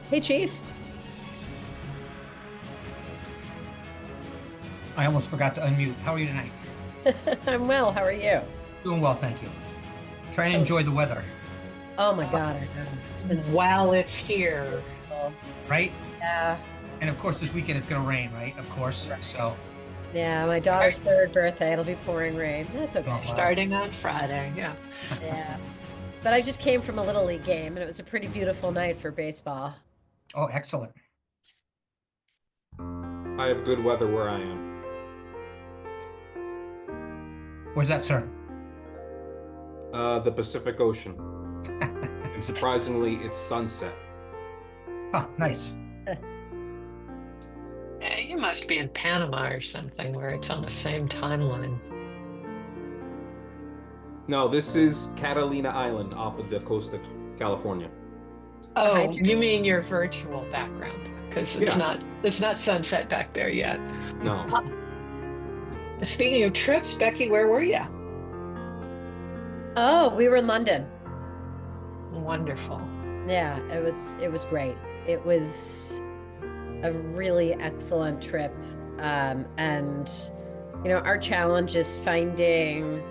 Hey, Chief. I almost forgot to unmute. How are you tonight? I'm well. How are you? Doing well, thank you. Trying to Oh, enjoy the weather, oh my God, I know. It's been While so it's here. beautiful. right? Yeah, And of course, this weekend it's going to rain, right? Of course. right. So, Yeah, my daughter's Start, third birthday. It'll be pouring rain. That's oh, okay. wow. starting on Friday. Yeah. Yeah. But I just came from a Little League game and it was a pretty beautiful night for baseball. Oh, excellent. I have good weather where I am. Where's that, sir? The Pacific Ocean. And surprisingly, it's sunset. Oh, nice. You must be in Panama or something where it's on the same timeline. No, this is Catalina Island off of the coast of California. Oh, Hi. you mean your virtual background? Because Yeah. it's not sunset back there yet. No. Speaking of trips, Becky, where were you? Oh, we were in London. Wonderful. Yeah, it was great. It was a really excellent trip. And our challenge is finding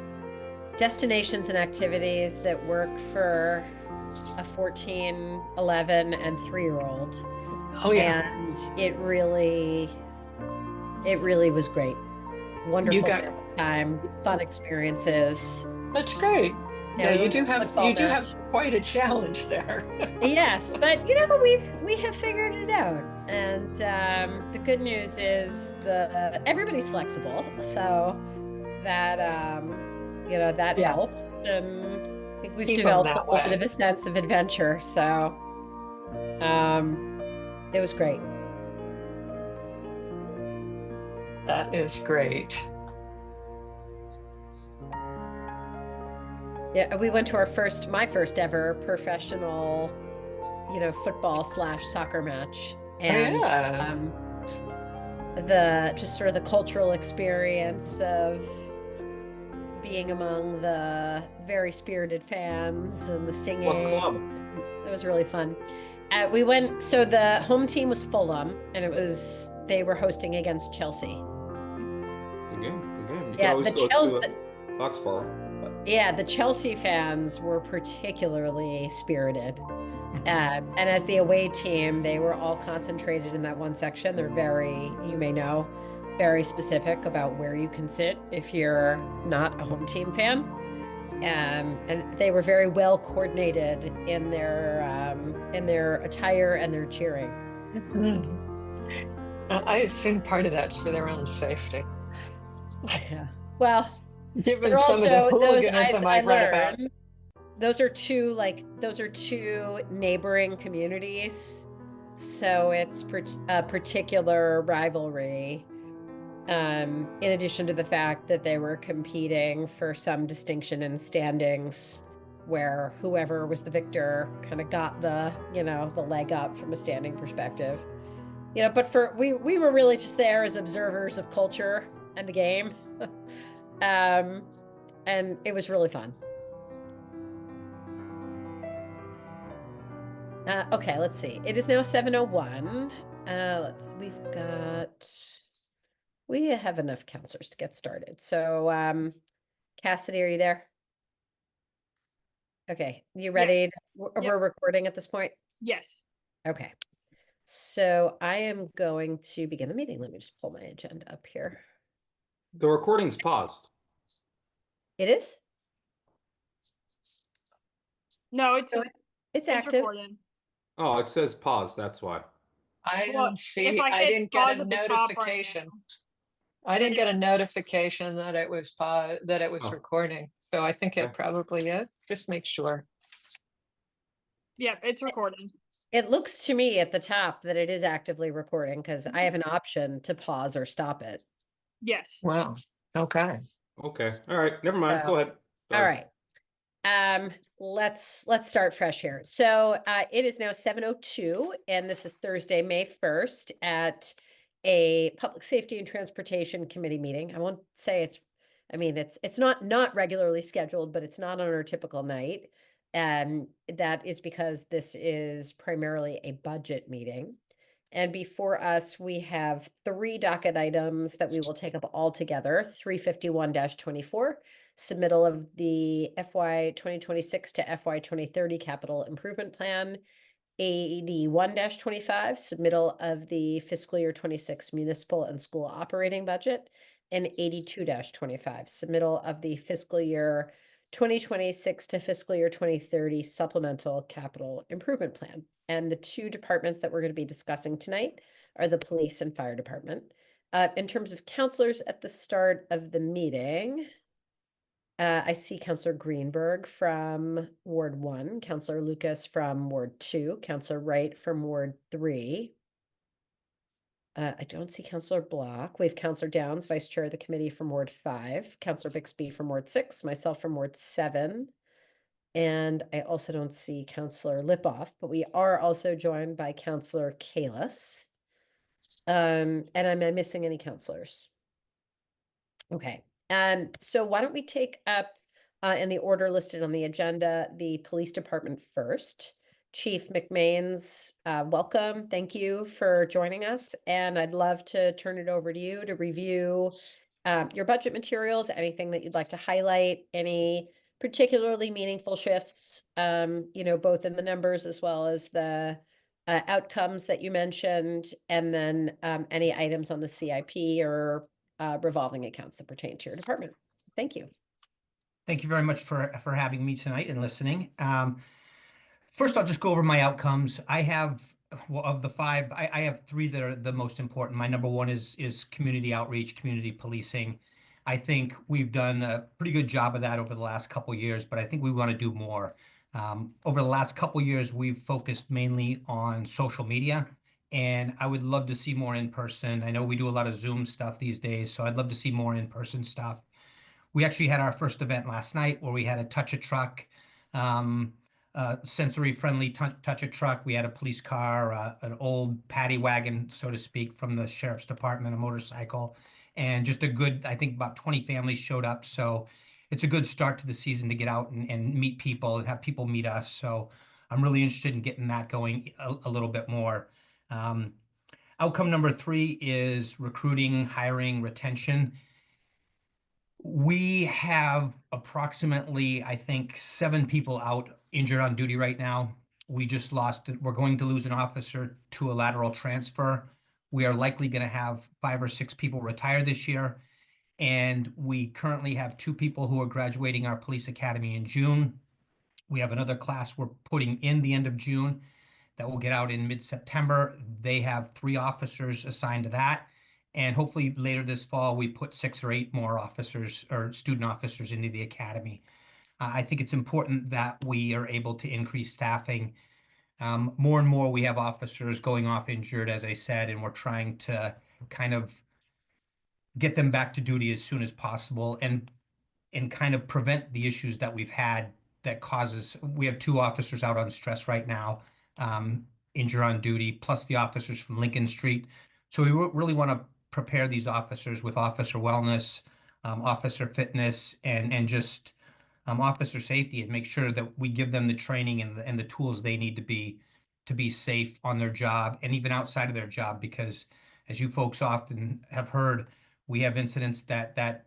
destinations and activities that work for a 14, 11, and 3-year-old. Oh yeah. And it really was great. You Wonderful got family time, fun experiences. That's great. Yeah, Yeah, we you went to do a have football you do match. have quite a challenge there. Yes, but we have figured it out. And the good news is the everybody's flexible, so that Yeah, helps. And I think we've keep them developed a that little bit way. of a sense of adventure. So it was great. That is great. Yeah, we went to my first ever professional, football slash soccer match. Oh And yeah. um, the just sort of the cultural experience of being among the very spirited fans and the What singing. club? It was really fun. We went, so the home team was Fulham, and they were hosting against Chelsea. Good game. You can Yeah, always the go Chelsea, to Foxborough. yeah, the Chelsea fans were particularly spirited. And as the away team, they were all concentrated in that one section. They're you may know, very specific about where you can sit if you're not a home team fan. And they were very well coordinated in their attire and their cheering. Mhm. I assume part of that's for their own safety, Yeah. Well, given they're some of the also those hooliganism I I've read about. learned. Those are two neighboring communities. So it's a particular rivalry. In addition to the fact that they were competing for some distinction in standings, where whoever was the victor kind of got the leg up from a standing perspective. But we were really just there as observers of culture and the game. Um, and it was really fun. Okay, let's see. It is now 7:01. We have enough counselors to get started. So, Cassidy, are you there? Okay, you Yes. ready? Yep. We're recording at this point? Yes. Okay. So I am going to begin the meeting. Let me just pull my agenda up here. The recording's paused. It is? No, it's No, it's it's active. recording. Oh, it says pause. That's why. I Well, don't see. I I hit didn't get pause a at the top right notification. now. I didn't get a notification that it was Oh, recording. So I think it okay. probably is. Just make sure. Yeah, it's recording. It looks to me at the top that it is actively recording because I have an option to pause or stop it. Yes. Wow. Okay. Okay. All right. Never mind. Go ahead. All Sorry. right. Let's start fresh here. So it is now 7:02, and this is Thursday, May 1st, at a Public Safety and Transportation Committee meeting. I won't say it's not regularly scheduled, but it's not on our typical night. That is because this is primarily a budget meeting. And before us, we have three docket items that we will take up all together. 351-24, submittal of the FY 2026 to FY 2030 capital improvement plan. 81-25, submittal of the fiscal year 26 municipal and school operating budget. And 82-25, submittal of the fiscal year 2026 to fiscal year 2030 supplemental capital improvement plan. And the two departments that we're going to be discussing tonight are the police and fire department. In terms of counselors at the start of the meeting, I see Counselor Greenberg from Ward 1, Counselor Lucas from Ward 2, Counselor Wright from Ward 3. I don't see Counselor Block. We have Counselor Downs, Vice Chair of the Committee from Ward 5, Counselor Bixby from Ward 6, myself from Ward 7. And I also don't see Counselor Lipoff, but we are also joined by Counselor Kalis. And am I missing any counselors? Okay. So why don't we take up in the order listed on the agenda, the police department first. Chief McMains, welcome. Thank you for joining us. And I'd love to turn it over to you to review your budget materials, anything that you'd like to highlight, any particularly meaningful shifts, both in the numbers as well as the outcomes that you mentioned, and then any items on the CIP or revolving accounts that pertain to your department. Thank you. Thank you very much for having me tonight and listening. First, I'll just go over my outcomes. I have, well, of the five, I have three that are the most important. My number one is community outreach, community policing. I think we've done a pretty good job of that over the last couple of years, but I think we want to do more. Over the last couple of years, we've focused mainly on social media, and I would love to see more in person. I know we do a lot of Zoom stuff these days, so I'd love to see more in person stuff. We actually had our first event last night where we had a touch-a-truck, sensory-friendly touch-a-truck. We had a police car, an old paddy wagon, so to speak, from the sheriff's department, a motorcycle, and just a good, I think about 20 families showed up. So it's a good start to the season to get out and meet people and have people meet us. So I'm really interested in getting that going a little bit more. Outcome number 3 is recruiting, hiring, retention. We have approximately, I think, 7 people out injured on duty right now. We're going to lose an officer to a lateral transfer. We are likely going to have 5 or 6 people retire this year. And we currently have 2 people who are graduating our police academy in June. We have another class we're putting in the end of June that will get out in mid-September. They have 3 officers assigned to that. And hopefully later this fall, we put 6 or 8 more officers or student officers into the academy. I think it's important that we are able to increase staffing. More and more, we have officers going off injured, as I said, and we're trying to kind of get them back to duty as soon as possible and kind of prevent the issues that we've had that causes. We have 2 officers out on stress right now, injured on duty, plus the officers from Lincoln Street. So we really want to prepare these officers with officer wellness, officer fitness, and just officer safety, and make sure that we give them the training and the tools they need to be safe on their job and even outside of their job. Because as you folks often have heard, we have incidents that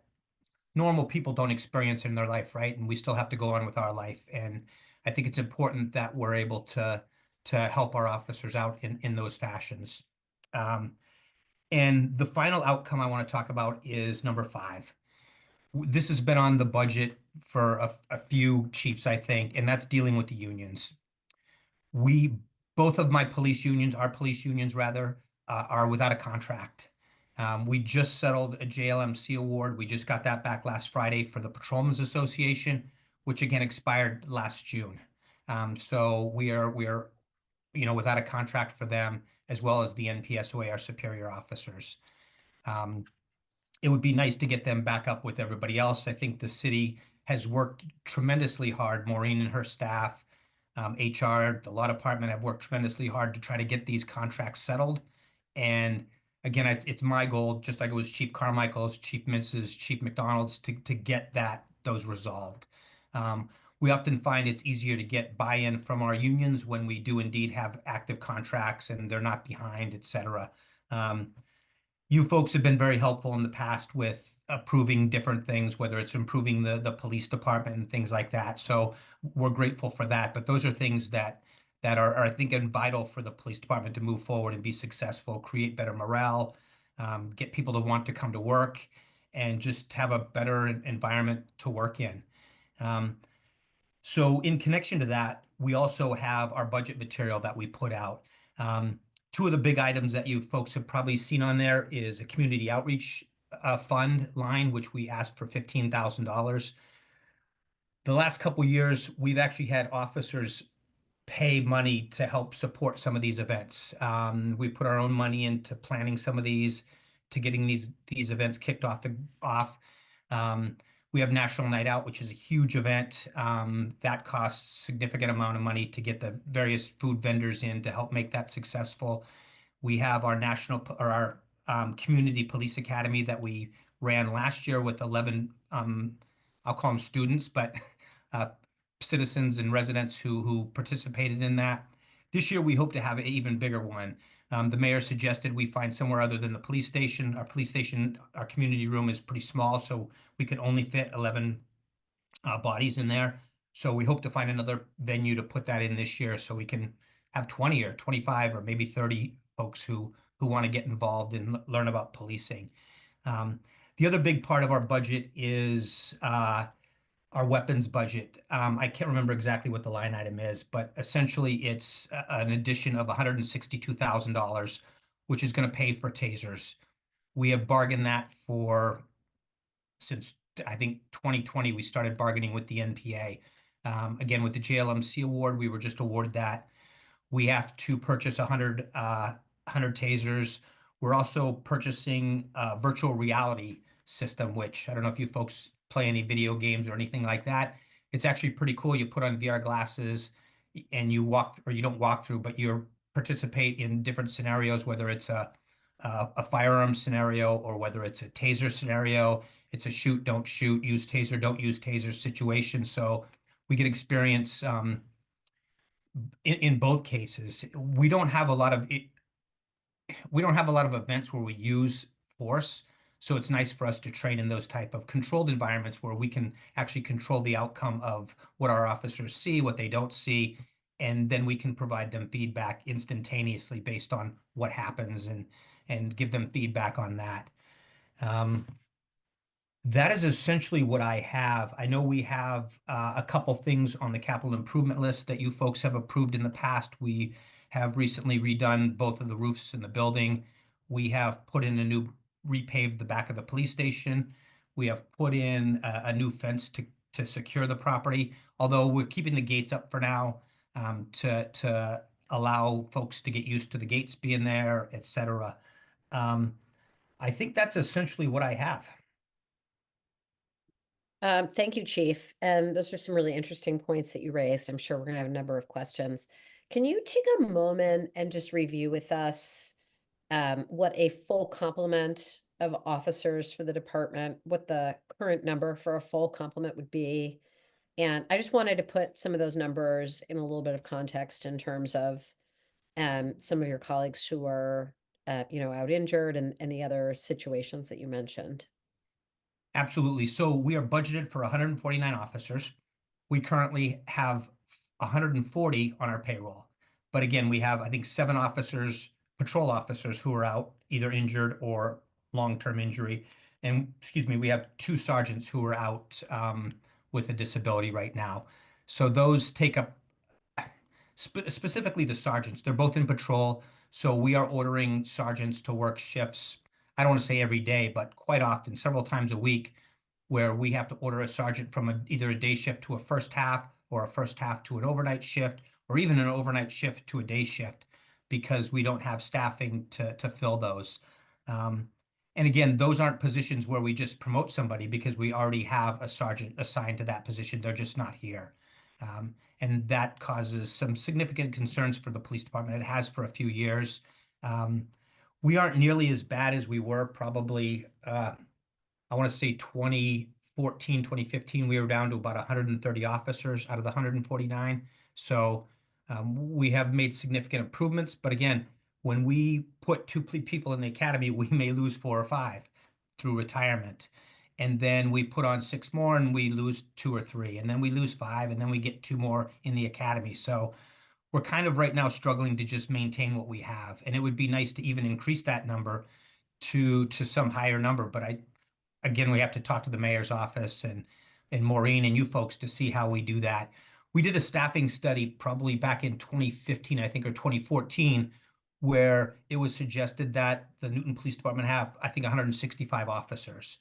normal people don't experience in their life, right? And we still have to go on with our life. And I think it's important that we're able to help our officers out in those fashions. And the final outcome I want to talk about is number 5. This has been on the budget for a few chiefs, I think, and that's dealing with the unions. Both of my police unions, our police unions rather, are without a contract. We just settled a JLMC award. We just got that back last Friday for the Patrolmen's Association, which again expired last June. So we are without a contract for them, as well as the NPSOA, our superior officers. It would be nice to get them back up with everybody else. I think the city has worked tremendously hard. Maureen and her staff, HR, the law department have worked tremendously hard to try to get these contracts settled. And again, it's my goal, just like it was Chief Carmichael's, Chief Mintz's, Chief McDonald's, to get those resolved. we often find it's easier to get buy-in from our unions when we do indeed have active contracts and they're not behind, et cetera. You folks have been very helpful in the past with approving different things, whether it's improving the police department and things like that. So we're grateful for that. But those are things that are I think vital for the police department to move forward and be successful, create better morale, get people to want to come to work, and just have a better environment to work in. So in connection to that, we also have our budget material that we put out. Two of the big items that you folks have probably seen on there is a community outreach fund line, which we asked for $15,000. The last couple years, we've actually had officers pay money to help support some of these events. We put our own money into planning some of these, to getting these events kicked off. We have National Night Out, which is a huge event that costs significant amount of money to get the various food vendors in to help make that successful. We have our community police academy that we ran last year with 11, I'll call them students, but citizens and residents who participated in that. This year, we hope to have an even bigger one. The mayor suggested we find somewhere other than the police station. Our community room is pretty small, so we could only fit 11 bodies in there. So we hope to find another venue to put that in this year, so we can have 20 or 25 or maybe 30 folks who want to get involved and learn about policing. The other big part of our budget is our weapons budget. I can't remember exactly what the line item is, but essentially it's an addition of $162,000, which is going to pay for tasers. We have bargained that since I think 2020, we started bargaining with the NPA. Again, with the JLMC award, we were just awarded that. We have to purchase 100 tasers. We're also purchasing a virtual reality system, which I don't know if you folks play any video games or anything like that. It's actually pretty cool. You put on VR glasses and you don't walk through, but you participate in different scenarios, whether it's a firearm scenario or whether it's a taser scenario. It's a shoot, don't shoot, use taser, don't use taser situation. So we get experience in both cases. We don't have a lot of events where we use force. So it's nice for us to train in those type of controlled environments where we can actually control the outcome of what our officers see, what they don't see, and then we can provide them feedback instantaneously based on what happens and give them feedback on that. That is essentially what I have. I know we have a couple things on the capital improvement list that you folks have approved in the past. We have recently redone both of the roofs in the building. We have put in repaved the back of the police station. We have put in a new fence to secure the property, although we're keeping the gates up for now to allow folks to get used to the gates being there, et cetera. I think that's essentially what I have. Thank you, Chief. And those are some really interesting points that you raised. I'm sure we're going to have a number of questions. Can you take a moment and just review with us what a full complement of officers for the department, what the current number for a full complement would be? And I just wanted to put some of those numbers in a little bit of context in terms of some of your colleagues who are, out injured and the other situations that you mentioned. Absolutely. So we are budgeted for 149 officers. We currently have 140 on our payroll. But again, we have, I think, 7 patrol officers who are out, either injured or long-term injury. And we have 2 sergeants who are out with a disability right now. So those take up, specifically the sergeants, they're both in patrol. So we are ordering sergeants to work shifts, I don't want to say every day, but quite often, several times a week, where we have to order a sergeant from either a day shift to a first half, or a first half to an overnight shift, or even an overnight shift to a day shift, because we don't have staffing to fill those. And again, those aren't positions where we just promote somebody because we already have a sergeant assigned to that position. They're just not here. And that causes some significant concerns for the police department. It has for a few years. We aren't nearly as bad as we were probably, I want to say 2014 2015, we were down to about 130 officers out of the 149. So we have made significant improvements. But again, when we put two people in the academy, we may lose 4 or 5 through retirement. And then we put on 6 more and we lose 2 or 3. And then we lose 5 and then we get 2 more in the academy. So we're kind of right now struggling to just maintain what we have. And it would be nice to even increase that number to some higher number. But again, we have to talk to the mayor's office and Maureen and you folks to see how we do that. We did a staffing study probably back in 2015, I think, or 2014, where it was suggested that the Newton Police Department have, I think, 165 officers.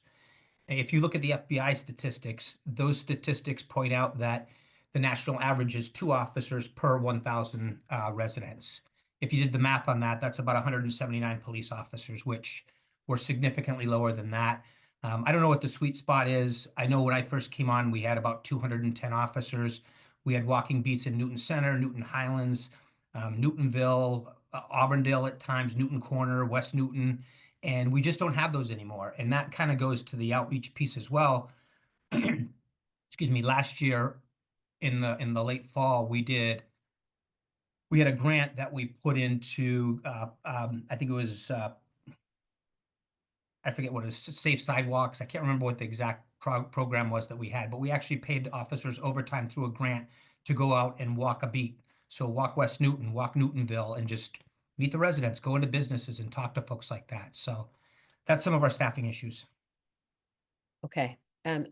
If you look at the FBI statistics, those statistics point out that the national average is 2 officers per 1,000 residents. If you did the math on that, that's about 179 police officers, which were significantly lower than that. I don't know what the sweet spot is. I know when I first came on, we had about 210 officers. We had walking beats in Newton Center, Newton Highlands, Newtonville, Auburndale at times, Newton Corner, West Newton, and we just don't have those anymore. And that kind of goes to the outreach piece as well. Excuse me, last year in the late fall, we had a grant that we put into, I think it was, I forget what it is, Safe Sidewalks. I can't remember what the exact program was that we had, but we actually paid officers overtime through a grant to go out and walk a beat. So walk West Newton, walk Newtonville, and just meet the residents, go into businesses and talk to folks like that. So that's some of our staffing issues. Okay. I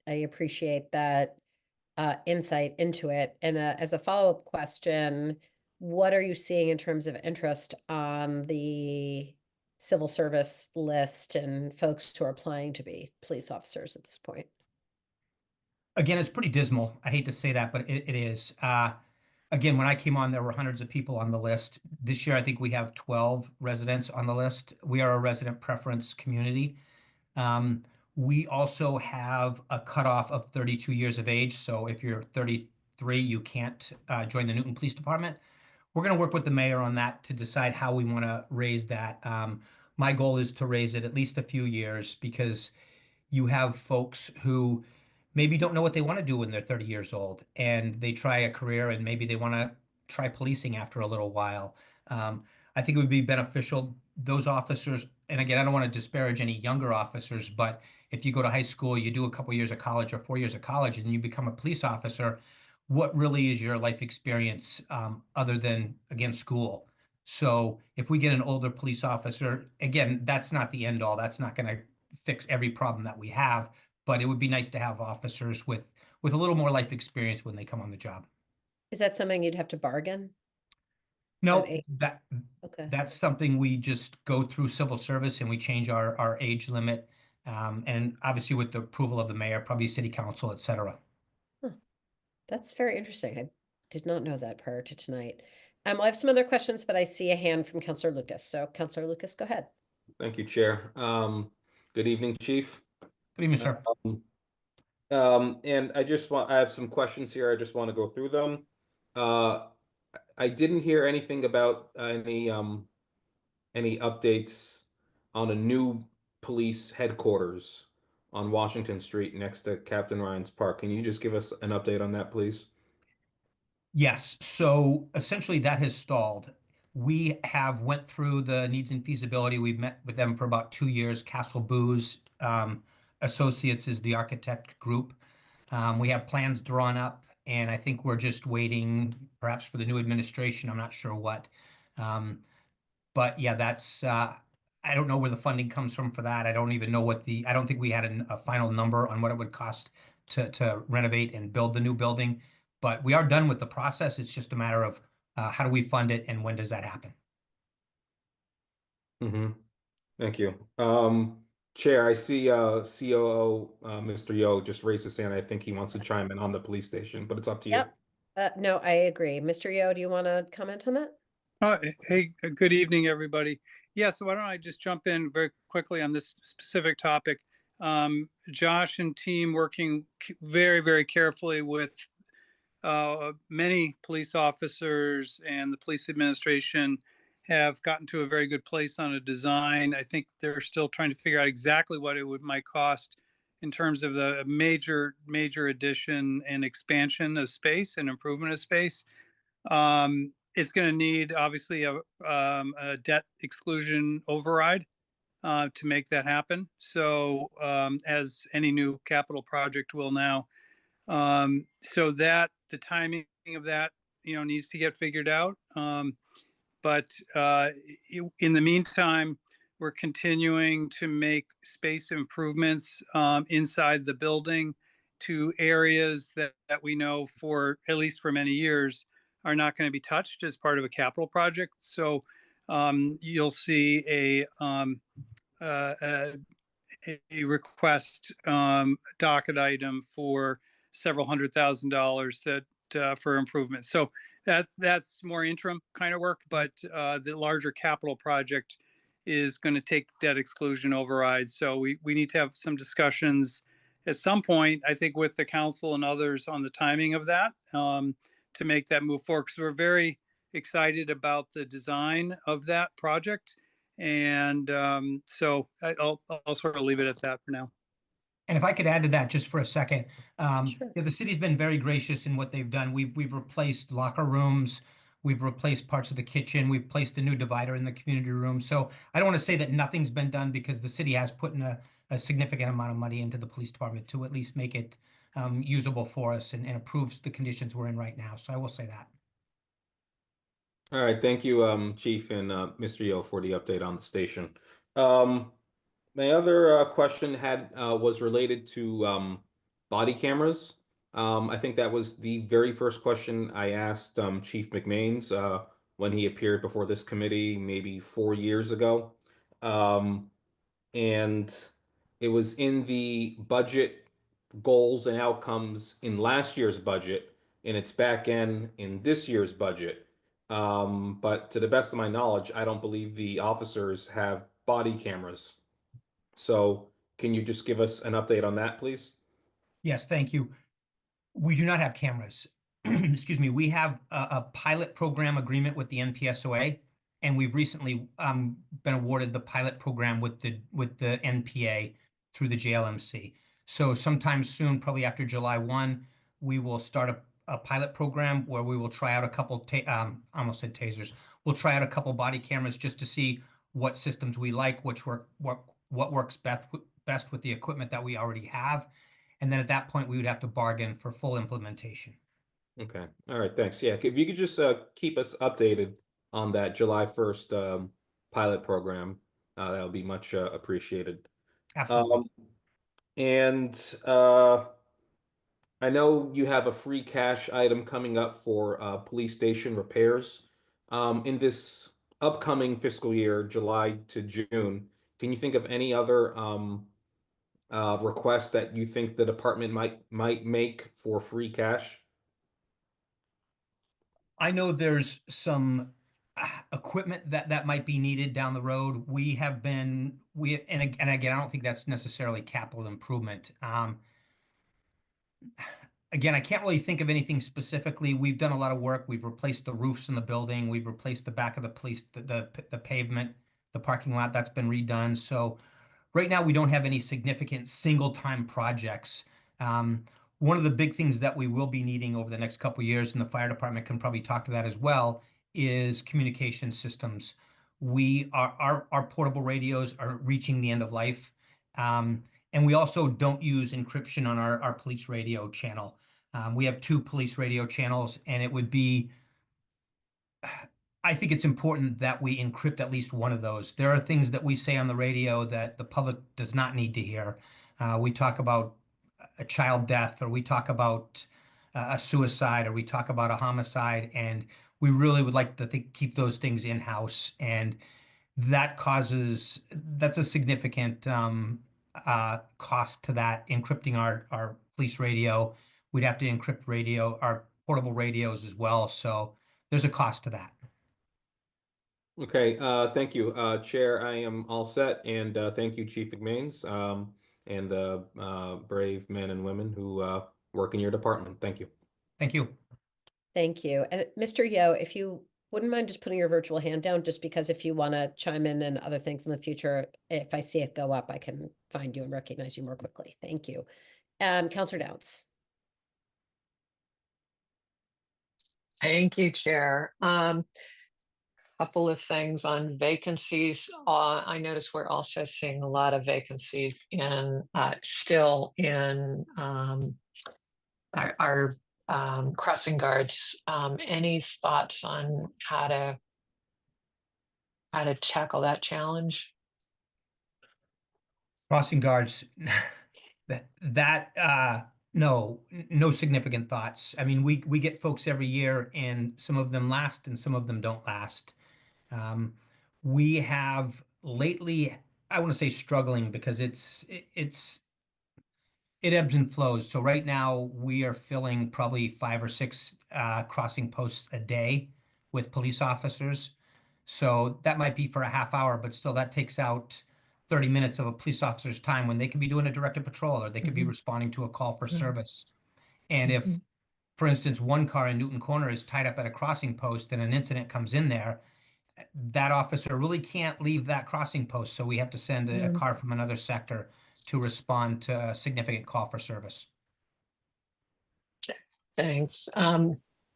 appreciate that insight into it. And as a follow-up question, what are you seeing in terms of interest on the civil service list and folks who are applying to be police officers at this point? Again, it's pretty dismal. I hate to say that, but it is. Again, when I came on, there were hundreds of people on the list. This year, I think we have 12 residents on the list. We are a resident preference community. We also have a cutoff of 32 years of age. So if you're 33, you can't join the Newton Police Department. We're going to work with the mayor on that to decide how we want to raise that. My goal is to raise it at least a few years, because you have folks who maybe don't know what they want to do when they're 30 years old and they try a career and maybe they want to try policing after a little while. I think it would be beneficial, those officers, and again, I don't want to disparage any younger officers, but if you go to high school, you do a couple years of college or 4 years of college and you become a police officer, what really is your life experience other than, again, school? So if we get an older police officer, again, that's not the end all. That's not going to fix every problem that we have, but it would be nice to have officers with a little more life experience when they come on the job. Is that something you'd have to bargain? No, age? that Okay. that's something we just go through civil service and we change our age limit. And obviously with the approval of the mayor, probably city council, et cetera. That's very interesting. I did not know that prior to tonight. I have some other questions, but I see a hand from Councilor Lucas. So Councilor Lucas, go ahead. Thank you, Chair. Good evening, Chief. Good evening, sir. And I have some questions here. I just want to go through them. I didn't hear anything about any updates on a new police headquarters on Washington Street next to Captain Ryan's Park. Can you just give us an update on that, please? Yes, so essentially that has stalled. We have went through the needs and feasibility. We've met with them for about 2 years. Castle Booz Associates is the architect group. We have plans drawn up, and I think we're just waiting perhaps for the new administration. I'm not sure what. But yeah, that's, I don't know where the funding comes from for that. I don't even know I don't think we had a final number on what it would cost to renovate and build the new building. But we are done with the process. It's just a matter of how do we fund it and when does that happen? Thank you. Chair, I see COO Mr. Yo just raised his hand. I think he wants to chime in on the police station, but it's up to you. Yep. No, I agree. Mr. Yo, do you want to comment on that? Hey, good evening, everybody. Yeah, so why don't I just jump in very quickly on this specific topic. Josh and team working very, very carefully with many police officers and the police administration have gotten to a very good place on a design. I think they're still trying to figure out exactly what it might cost in terms of the major addition and expansion of space and improvement of space. It's going to need obviously a debt exclusion override to make that happen. So as any new capital project will now, so that the timing of that, needs to get figured out. But in the meantime, we're continuing to make space improvements inside the building to areas that we know for at least for many years are not going to be touched as part of a capital project. So you'll see a request docket item for several $100,000 that for improvement. So that's more interim kind of work, but the larger capital project is going to take debt exclusion override. So we need to have some discussions at some point, I think, with the council and others on the timing of that to make that move forward. Because we're very excited about the design of that project. And so I'll sort of leave it at that for now. And if I could add to that just for a second, Sure. the city's been very gracious in what they've done. We've replaced locker rooms, we've replaced parts of the kitchen, we've placed a new divider in the community room. So I don't want to say that nothing's been done, because the city has put in a significant amount of money into the police department to at least make it usable for us and improves the conditions we're in right now. So I will say that. All right, thank you, Chief and Mr. Yo, for the update on the station. My other question was related to body cameras. I think that was the very first question I asked Chief McMains when he appeared before this committee maybe 4 years ago. And it was in the budget goals and outcomes in last year's budget, and it's back in this year's budget. But to the best of my knowledge, I don't believe the officers have body cameras. So can you just give us an update on that, please? Yes, thank you. We do not have cameras. Excuse me. We have a pilot program agreement with the NPSOA, and we've recently been awarded the pilot program with the NPA through the JLMC. So sometime soon, probably after July 1, we will start a pilot program where we will try out a couple, almost said tasers. We'll try out a couple body cameras just to see what systems we like, what works best with the equipment that we already have. And then at that point, we would have to bargain for full implementation. Okay. All right. Thanks. Yeah. If you could just keep us updated on that July 1st pilot program, that would be much appreciated. Absolutely. And I know you have a free cash item coming up for police station repairs. In this upcoming fiscal year, July to June, can you think of any other requests that you think the department might make for free cash? I know there's some equipment that might be needed down the road. And again, I don't think that's necessarily capital improvement. Again, I can't really think of anything specifically. We've done a lot of work. We've replaced the roofs in the building. We've replaced the back of the police, the pavement, the parking lot that's been redone. So right now we don't have any significant single-time projects. One of the big things that we will be needing over the next couple of years, and the fire department can probably talk to that as well, is communication systems. Our portable radios are reaching the end of life. And we also don't use encryption on our police radio channel. We have 2 police radio channels, and it would be, I think it's important that we encrypt at least one of those. There are things that we say on the radio that the public does not need to hear. We talk about a child death, or we talk about a suicide, or we talk about a homicide, and we really would like to keep those things in-house. And that's a significant cost to that, encrypting our police radio. We'd have to encrypt our portable radios as well. So there's a cost to that. Okay, thank you, Chair. I am all set, and thank you, Chief McMains, and the brave men and women who work in your department. Thank you. Thank you. Thank you. And Mr. Yo, if you wouldn't mind just putting your virtual hand down, just because if you want to chime in and other things in the future, if I see it go up, I can find you and recognize you more quickly. Thank you. Counselor Downs. Thank you, Chair. Couple of things on vacancies. I notice we're also seeing a lot of vacancies in still in our crossing guards. Any thoughts on how to tackle that challenge? Crossing guards, no significant thoughts. I mean, we get folks every year, and some of them last and some of them don't last. We have lately, I want to say struggling, because it ebbs and flows. So right now we are filling probably 5 or 6 crossing posts a day with police officers. So that might be for a half hour, but still that takes out 30 minutes of a police officer's time when they could be doing a directed patrol, or they could be responding to a call for service. And if, for instance, one car in Newton Corner is tied up at a crossing post and an incident comes in there, that officer really can't leave that crossing post. So we have to send a car from another sector to respond to a significant call for service. Thanks.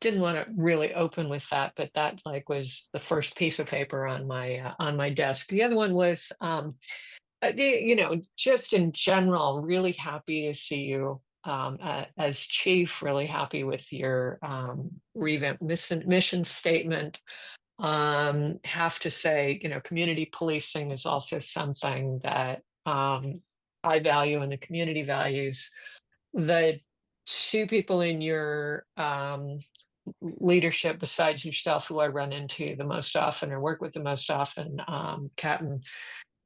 Didn't want to really open with that, but that was the first piece of paper on my desk. The other one was, just in general, really happy to see you as chief. Really happy with your revamped mission statement. Have to say, community policing is also something that I value and the community values. The two people in your leadership besides yourself who I run into the most often or work with the most often, Captain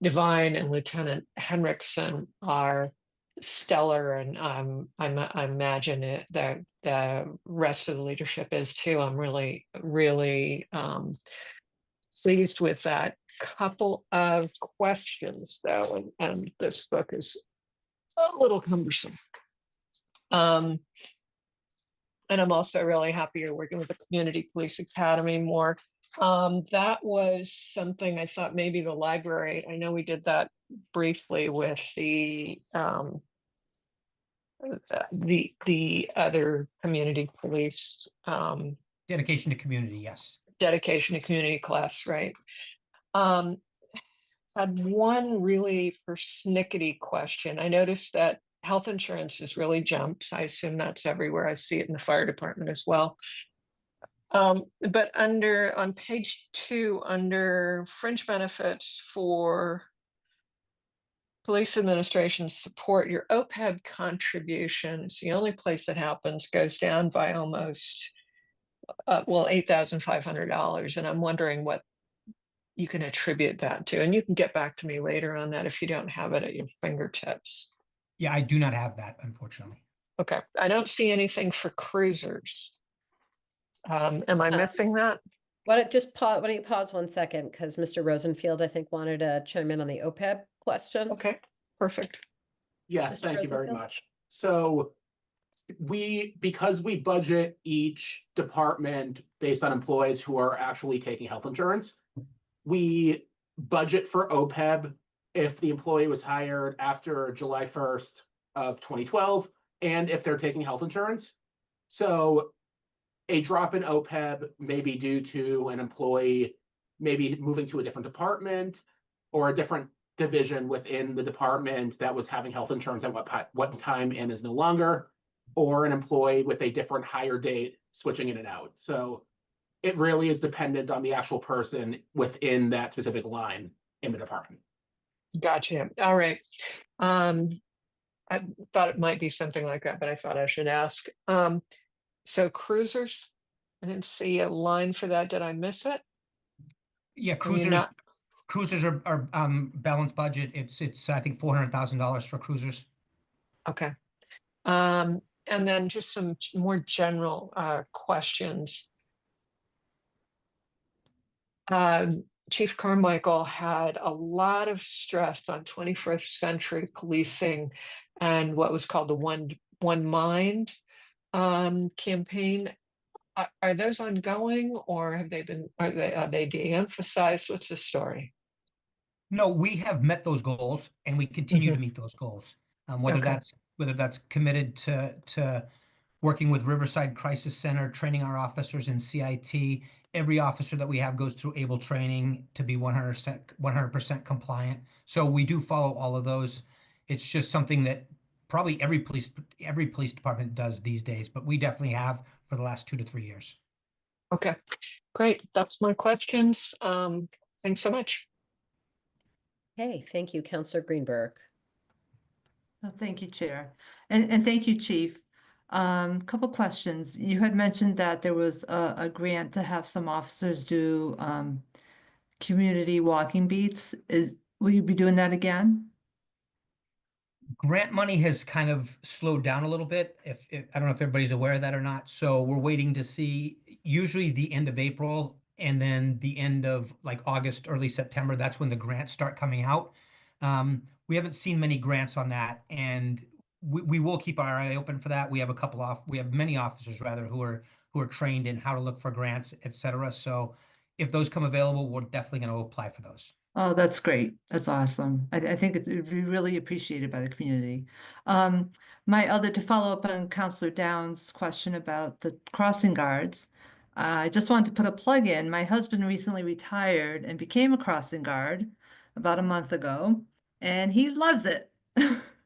Devine and Lieutenant Henriksen, are stellar, and I imagine that the rest of the leadership is too. I'm really pleased with that. Couple of questions though, and this book is a little cumbersome. And I'm also really happy you're working with the Community Police Academy more. That was something I thought maybe the library, I know we did that briefly with the other community police. Dedication to community, yes. Dedication to community class, right? Had one really persnickety question. I noticed that health insurance has really jumped. I assume that's everywhere. I see it in the fire department as well. But on page 2, under fringe benefits for police administration support, your OPEB contribution is the only place that happens, goes down by almost $8,500. And I'm wondering what you can attribute that to. And you can get back to me later on that if you don't have it at your fingertips. Yeah, I do not have that, unfortunately. Okay. I don't see anything for cruisers. Am I missing that? Why don't you pause 1 second, because Mr. Rosenfield, I think, wanted to chime in on the OPEB question. Okay, perfect. Yes, Mr. thank you very Rosenfield? much. So because we budget each department based on employees who are actually taking health insurance, we budget for OPEB if the employee was hired after July 1st of 2012, and if they're taking health insurance. So a drop in OPEB may be due to an employee maybe moving to a different department or a different division within the department that was having health insurance at what time and is no longer, or an employee with a different hire date switching in and out. So it really is dependent on the actual person within that specific line in the department. Gotcha. All right. I thought it might be something like that, but I thought I should ask. So cruisers, I didn't see a line for that. Did I miss it? Yeah, Can you not- cruisers are balanced budget. It's I think $400,000 for cruisers. Okay. And then just some more general questions. Chief Carmichael had a lot of stress on 21st century policing and what was called the One Mind campaign. Are those ongoing or are they de-emphasized? What's the story? No, we have met those goals and we continue to Mhm. meet those goals. Whether Okay. that's committed to working with Riverside Crisis Center, training our officers in CIT. Every officer that we have goes through ABLE training to be 100% compliant. So we do follow all of those. It's just something that probably every police department does these days, but we definitely have for the last 2 to 3 years. Okay, great. That's my questions. Thanks so much. Hey, thank you, Counselor Greenberg. Oh, thank you, Chair. And thank you, Chief. Couple questions. You had mentioned that there was a grant to have some officers do community walking beats. Will you be doing that again? Grant money has kind of slowed down a little bit. If I don't know if everybody's aware of that or not. So we're waiting to see usually the end of April and then the end of like August, early September. That's when the grants start coming out. We haven't seen many grants on that, and we will keep our eye open for that. We have many officers rather who are trained in how to look for grants, etc. So if those come available, we're definitely going to apply for those. Oh, that's great. That's awesome. I think it would be really appreciated by the community. To follow up on Counselor Downs' question about the crossing guards, I just wanted to put a plug in. My husband recently retired and became a crossing guard about a month ago, and he loves it.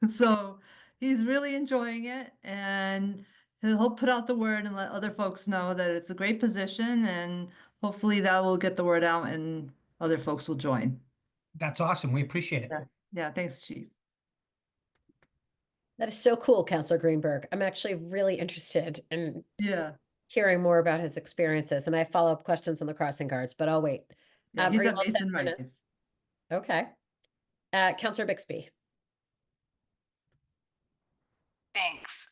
So he's really enjoying it, and he'll put out the word and let other folks know that it's a great position, and hopefully that will get the word out and other folks will join. That's awesome. We appreciate it. Yeah. Yeah, thanks, Chief. That is so cool, Counselor Greenberg. I'm actually really interested in Yeah, hearing more about his experiences, and I have follow-up questions on the crossing guards, but I'll wait. yeah, Are he's you at all set Mason for now? Rice. Okay. Counselor Bixby. Thanks.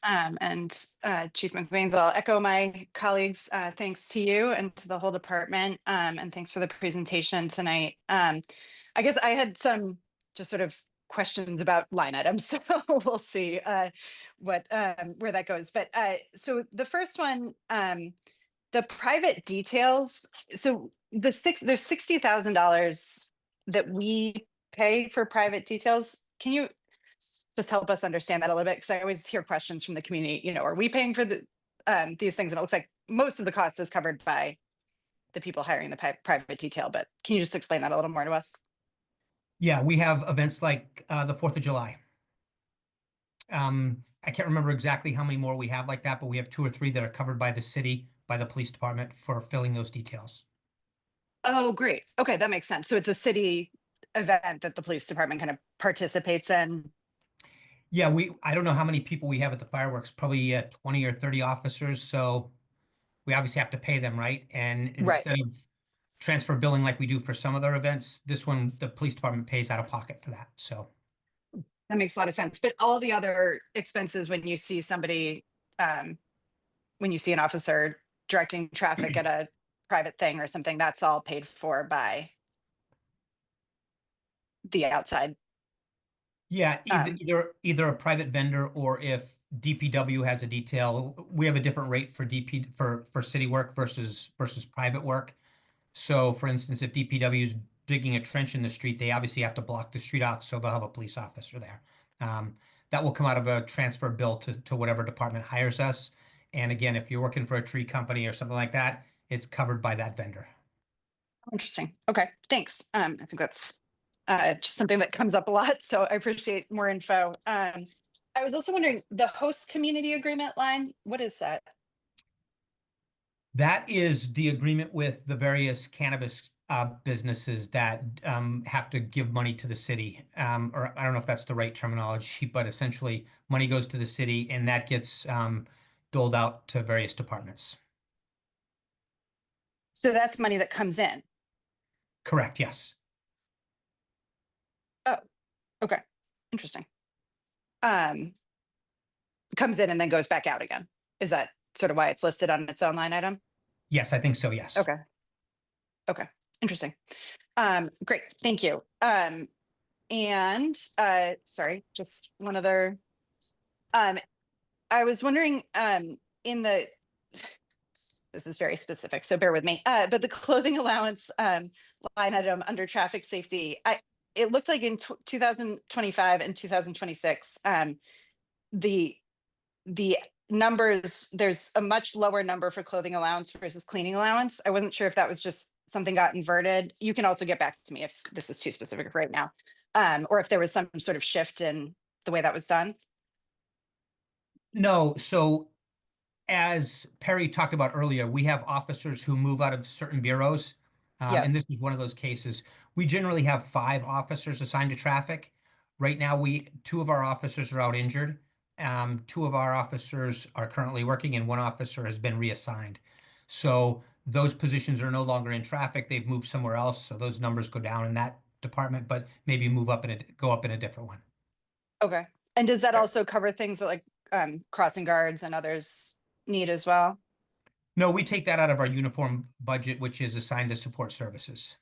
Chief McBains, I'll echo my colleagues. Thanks to you and to the whole department. And thanks for the presentation tonight. I guess I had some just sort of questions about line items, so we'll see where that goes. But so the first one, the private details. So there's $60,000 that we pay for private details. Can you just help us understand that a little bit? Because I always hear questions from the community, are we paying for these things? And it looks like most of the cost is covered by the people hiring the private detail, but can you just explain that a little more to us? Yeah, we have events like the 4th of July. I can't remember exactly how many more we have like that, but we have 2 or 3 that are covered by the city, by the police department for filling those details. Oh, great. Okay, that makes sense. So it's a city event that the police department kind of participates in. Yeah, I don't know how many people we have at the fireworks, probably 20 or 30 officers. So we obviously have to pay them, right? And Right. instead of transfer billing like we do for some other events, this one, the police department pays out of pocket for that. So That makes a lot of sense. But all the other expenses, when you see somebody, when you see an officer directing traffic at a private thing or something, that's all paid for by the outside. yeah, either a private vendor, or if DPW has a detail, we have a different rate for for city work versus private work. So for instance, if DPW is digging a trench in the street, they obviously have to block the street off, so they'll have a police officer there. That will come out of a transfer bill to whatever department hires us. And again, if you're working for a tree company or something like that, it's covered by that vendor. Interesting. Okay, thanks. I think that's just something that comes up a lot, so I appreciate more info. I was also wondering, the host community agreement line, what is that? That is the agreement with the various cannabis businesses that have to give money to the city. Or I don't know if that's the right terminology, but essentially money goes to the city and that gets doled out to various departments. So that's money that comes in. Correct, yes. Oh, okay. Interesting. Comes in and then goes back out again. Is that sort of why it's listed on its own line item? Yes, I think so, yes. Okay. Okay. Interesting. Great. Thank you. Sorry, just one other. I was wondering, in the this is very specific, so bear with me. But the clothing allowance line item under traffic safety, it looked like in 2025 and 2026, the numbers, there's a much lower number for clothing allowance versus cleaning allowance. I wasn't sure if that was just something got inverted. You can also get back to me if this is too specific right now, or if there was some sort of shift in the way that was done. No, so as Perry talked about earlier, we have officers who move out of certain bureaus. Yep. And this is one of those cases. We generally have 5 officers assigned to traffic. Right now, 2 of our officers are out injured. 2 of our officers are currently working and 1 officer has been reassigned. So those positions are no longer in traffic. They've moved somewhere else. So those numbers go down in that department, but maybe go up in a different one. Okay. And does that also cover things that like crossing guards and others need as well? No, we take that out of our uniform budget, which is assigned to support services.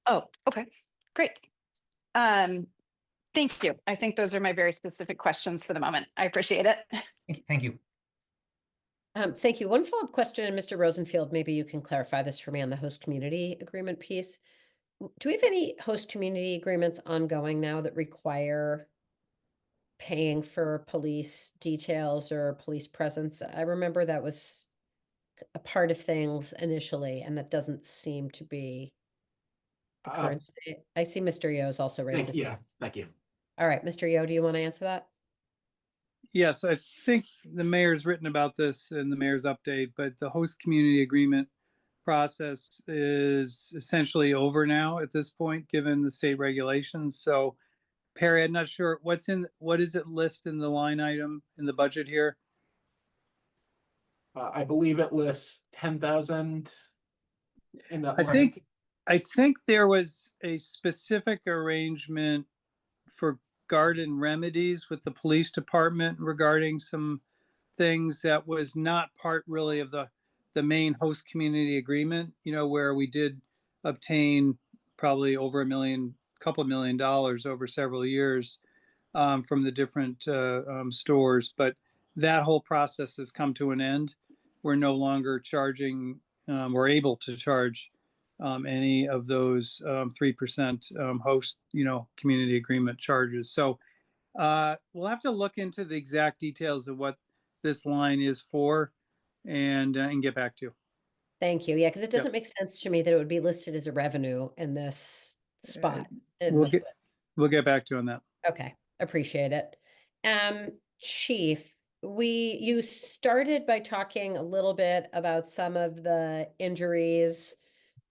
Oh, okay, great. Thank you. I think those are my very specific questions for the moment. I appreciate it. Thank you. Thank you. One follow-up question, and Mr. Rosenfield, maybe you can clarify this for me on the host community agreement piece. Do we have any host community agreements ongoing now that require paying for police details or police presence? I remember that was a part of things initially, and that doesn't seem to be the current state. I see Mr. Yo's also raised his hand. Thank you. All right, Mr. Yo, do you want to answer that? Yes, I think the mayor's written about this in the mayor's update, but the host community agreement process is essentially over now at this point, given the state regulations. So Perry, I'm not sure what is it list in the line item in the budget here? I believe it lists 10,000 in that line. I think there was a specific arrangement for garden remedies with the police department regarding some things that was not part really of the main host community agreement, where we did obtain probably over couple $1 million over several years from the different stores. But that whole process has come to an end. We're no longer charging, we're able to charge any of those 3% host, community agreement charges. So we'll have to look into the exact details of what this line is for and get back to you. Thank you. Yeah, because it doesn't make sense to me that it would be listed as a revenue in this spot. We'll get back to you on that. Okay, appreciate it. Chief, you started by talking a little bit about some of the injuries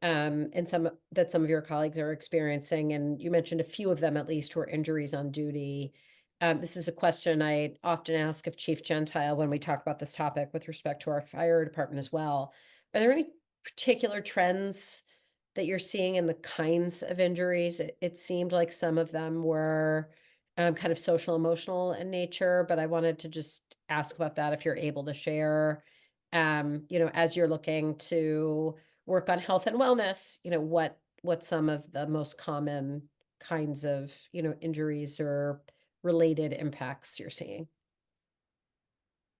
and some of your colleagues are experiencing, and you mentioned a few of them at least were injuries on duty. This is a question I often ask of Chief Gentile when we talk about this topic with respect to our fire department as well. Are there any particular trends that you're seeing in the kinds of injuries? It seemed like some of them were kind of social emotional in nature, but I wanted to just ask about that if you're able to share, as you're looking to work on health and wellness, what some of the most common kinds of, injuries or related impacts you're seeing.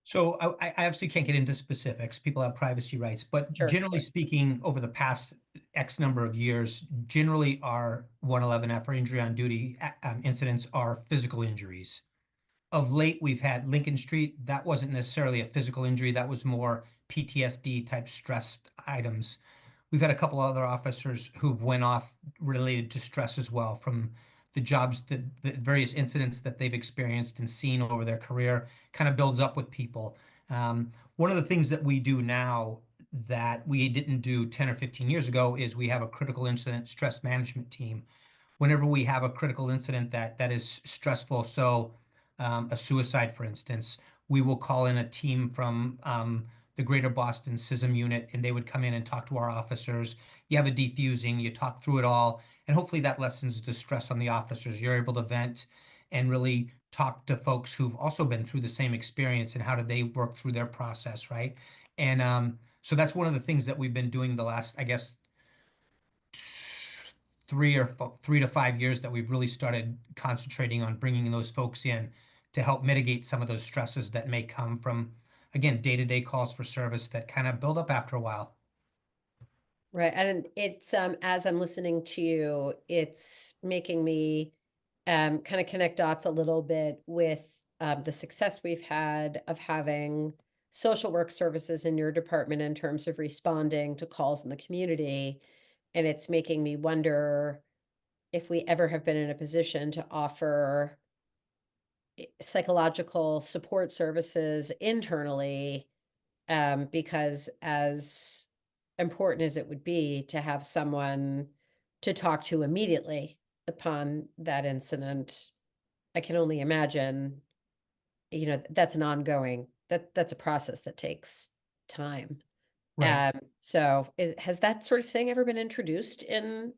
So I obviously can't get into specifics. People have privacy rights, but Sure. generally speaking, over the past X number of years, generally our 111F or injury on duty incidents are physical injuries. Of late, we've had Lincoln Street. That wasn't necessarily a physical injury. That was more PTSD type stress items. We've had a couple other officers who've went off related to stress as well from the jobs, the various incidents that they've experienced and seen over their career kind of builds up with people. One of the things that we do now that we didn't do 10 or 15 years ago is we have a critical incident stress management team. Whenever we have a critical incident that is stressful, so a suicide, for instance, we will call in a team from the Greater Boston CISM unit, and they would come in and talk to our officers. You have a defusing, you talk through it all, and hopefully that lessens the stress on the officers. You're able to vent and really talk to folks who've also been through the same experience and how did they work through their process, right? And so that's one of the things that we've been doing the last, I guess, 3 to 5 years that we've really started concentrating on bringing those folks in to help mitigate some of those stresses that may come from again, day-to-day calls for service that kind of build up after a while. Right. And it's as I'm listening to you, it's making me kind of connect dots a little bit with the success we've had of having social work services in your department in terms of responding to calls in the community. And it's making me wonder if we ever have been in a position to offer psychological support services internally, because as important as it would be to have someone to talk to immediately upon that incident, I can only imagine, that's an ongoing, that's a process that takes time. Right. So has that sort of thing ever been introduced in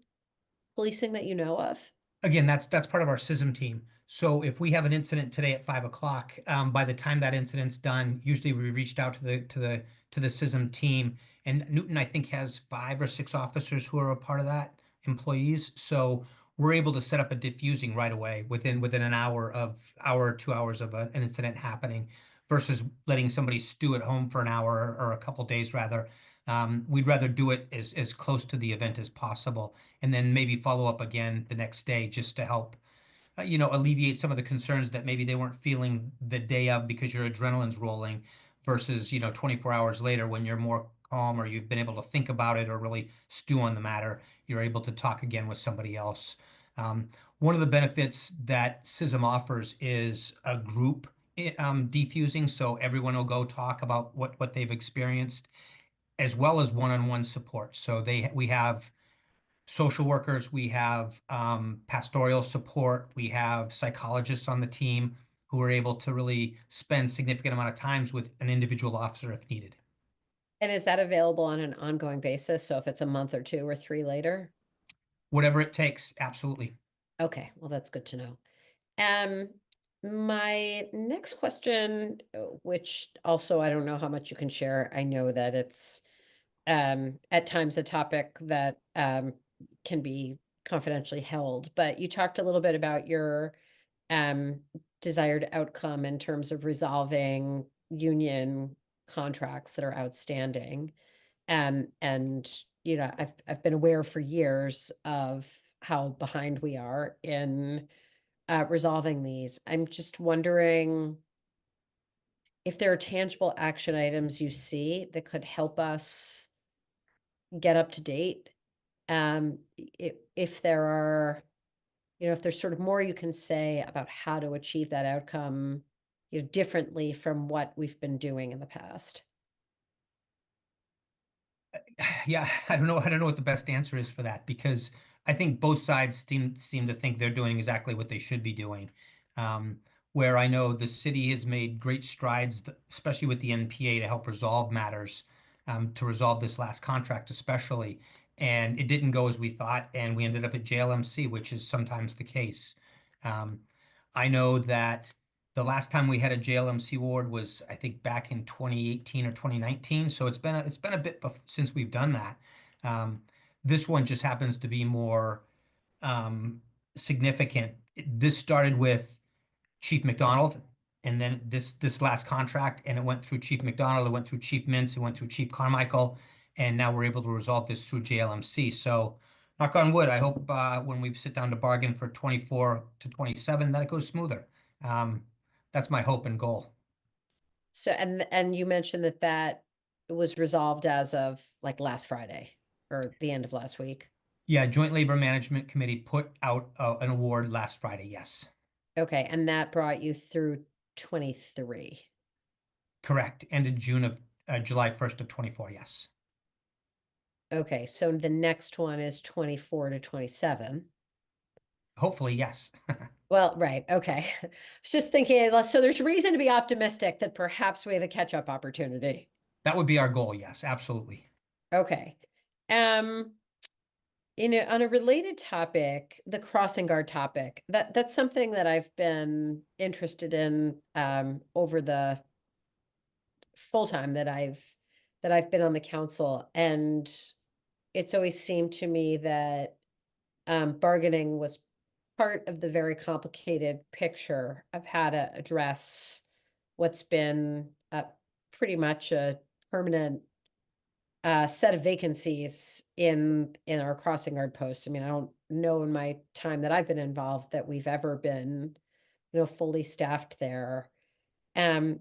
policing that you know of? Again, that's part of our CISM team. So if we have an incident today at 5 o'clock, by the time that incident's done, usually we reached out to the CISM team. And Newton, I think, has 5 or 6 officers who are a part of that, employees. So we're able to set up a diffusing right away within an hour or 2 hours of an incident happening, versus letting somebody stew at home for an hour or a couple days rather. We'd rather do it as close to the event as possible, and then maybe follow up again the next day just to help, alleviate some of the concerns that maybe they weren't feeling the day of because your adrenaline's rolling, versus, 24 hours later when you're more calm or you've been able to think about it or really stew on the matter, you're able to talk again with somebody else. One of the benefits that CISM offers is a group defusing, so everyone will go talk about what they've experienced, as well as one-on-one support. So we have social workers, we have pastoral support, we have psychologists on the team who are able to really spend significant amount of times with an individual officer if needed. And is that available on an ongoing basis? So if it's a month or 2 or 3 later? Whatever it takes, absolutely. Okay, well, that's good to know. Um, my next question, which also I don't know how much you can share. I know that it's at times a topic that can be confidentially held, but you talked a little bit about your um desired outcome in terms of resolving union contracts that are outstanding. And I've been aware for years of how behind we are in resolving these. I'm just wondering if there are tangible action items you see that could help us get up to date. If there are, if there's sort of more you can say about how to achieve that outcome, differently from what we've been doing in the past. Yeah, I don't know what the best answer is for that, because I think both sides seem to think they're doing exactly what they should be doing. Where I know the city has made great strides, especially with the NPA, to help resolve matters, to resolve this last contract especially. And it didn't go as we thought, and we ended up at JLMC, which is sometimes the case. Um, I know that the last time we had a JLMC ward was, I think, back in 2018 or 2019. So it's been a bit since we've done that. This one just happens to be more significant. This started with Chief McDonald, and then this last contract, and it went through Chief McDonald, it went through Chief Mintz, it went through Chief Carmichael, and now we're able to resolve this through JLMC. So, knock on wood, I hope when we sit down to bargain for 24 to 27, that it goes smoother. That's my hope and goal. So, and you mentioned that was resolved as of like last Friday or the end of last week. Yeah, Joint Labor Management Committee put out an award last Friday. Yes. Okay, and that brought you through 23. Correct. Ended July 1st of 24. Yes. Okay, so the next one is 24 to 27. Hopefully, yes. Well, right. Okay. I was just thinking, so there's reason to be optimistic that perhaps we have a catch-up opportunity. That would be our goal. Yes, absolutely. Okay. On a related topic, the crossing guard topic, that's something that I've been interested in over the full time that I've been on the council, and it's always seemed to me that bargaining was part of the very complicated picture of how to address what's been pretty much a permanent set of vacancies in our crossing guard posts. I mean, I don't know in my time that I've been involved that we've ever been, fully staffed there. I'm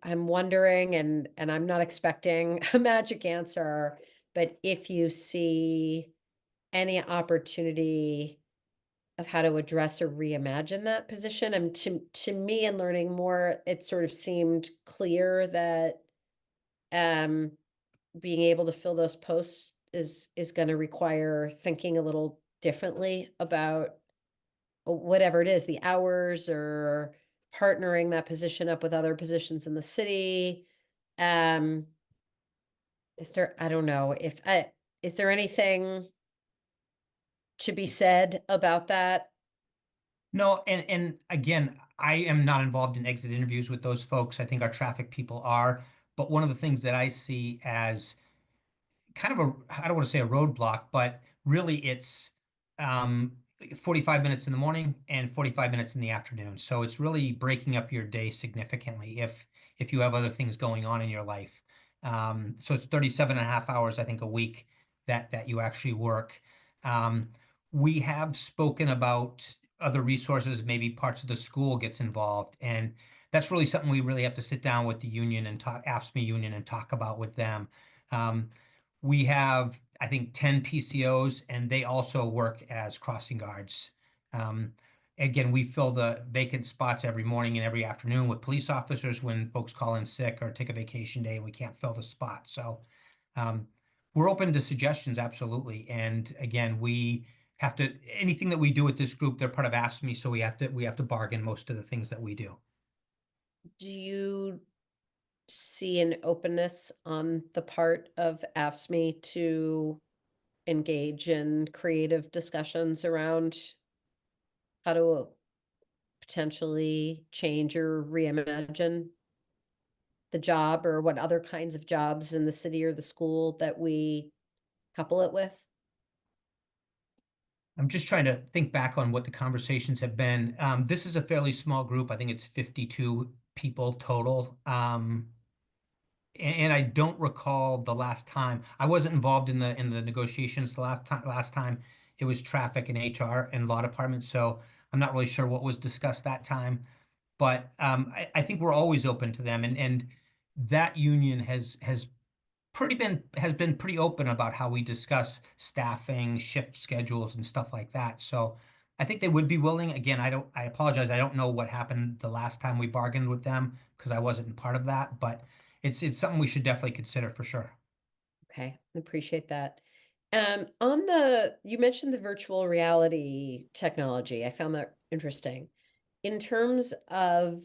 wondering, and I'm not expecting a magic answer, but if you see any opportunity of how to address or reimagine that position. And to me, in learning more, it sort of seemed clear that being able to fill those posts is going to require thinking a little differently about whatever it is, the hours or partnering that position up with other positions in the city. Is there, I don't know if is there anything to be said about that? No, and again, I am not involved in exit interviews with those folks. I think our traffic people are. But one of the things that I see as kind of I don't want to say a roadblock, but really it's um 45 minutes in the morning and 45 minutes in the afternoon. So it's really breaking up your day significantly if you have other things going on in your life. So it's 37 and a half hours, I think, a week that you actually work. We have spoken about other resources, maybe parts of the school gets involved, and that's really something we really have to sit down with the union and talk, AFSCME union, and talk about with them. We have, I think, 10 PCOs, and they also work as crossing guards. Again, we fill the vacant spots every morning and every afternoon with police officers when folks call in sick or take a vacation day and we can't fill the spot. So we're open to suggestions, absolutely. And again, we have to, anything that we do with this group, they're part of AFSCME, so we have to bargain most of the things that we do. Do you see an openness on the part of AFSCME to engage in creative discussions around how to potentially change or reimagine the job, or what other kinds of jobs in the city or the school that we couple it with? I'm just trying to think back on what the conversations have been. This is a fairly small group. I think it's 52 people total. And I don't recall the last time. I wasn't involved in the negotiations the last time. It was traffic and HR and law department, so I'm not really sure what was discussed that time. But I think we're always open to them, and that union has been pretty open about how we discuss staffing, shift schedules, and stuff like that. So I think they would be willing. Again, I apologize. I don't know what happened the last time we bargained with them because I wasn't part of that, but it's something we should definitely consider for sure. Okay, appreciate that. You mentioned the virtual reality technology. I found that interesting. In terms of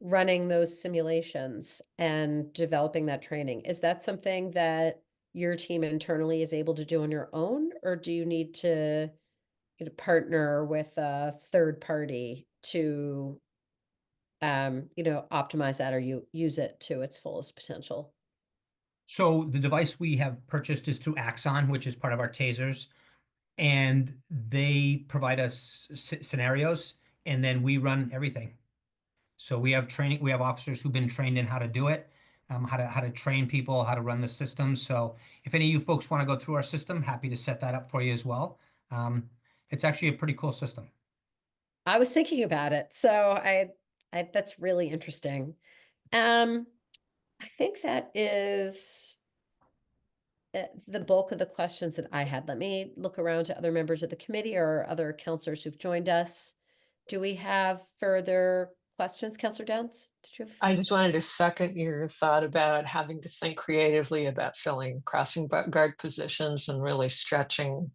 running those simulations and developing that training, is that something that your team internally is able to do on your own, or do you need to partner with a third party to optimize that, or you use it to its fullest potential? So the device we have purchased is through Axon, which is part of our tasers, and they provide us scenarios, and then we run everything. So we have training. We have officers who've been trained in how to do it, how to train people, how to run the system. So if any of you folks want to go through our system, happy to set that up for you as well. It's actually a pretty cool system. I was thinking about it, so I that's really interesting. I think that is the bulk of the questions that I had. Let me look around to other members of the committee or other counselors who've joined us. Do we have further questions? Counselor Downs, did you have? I just wanted to second your thought about having to think creatively about filling crossing guard positions and really stretching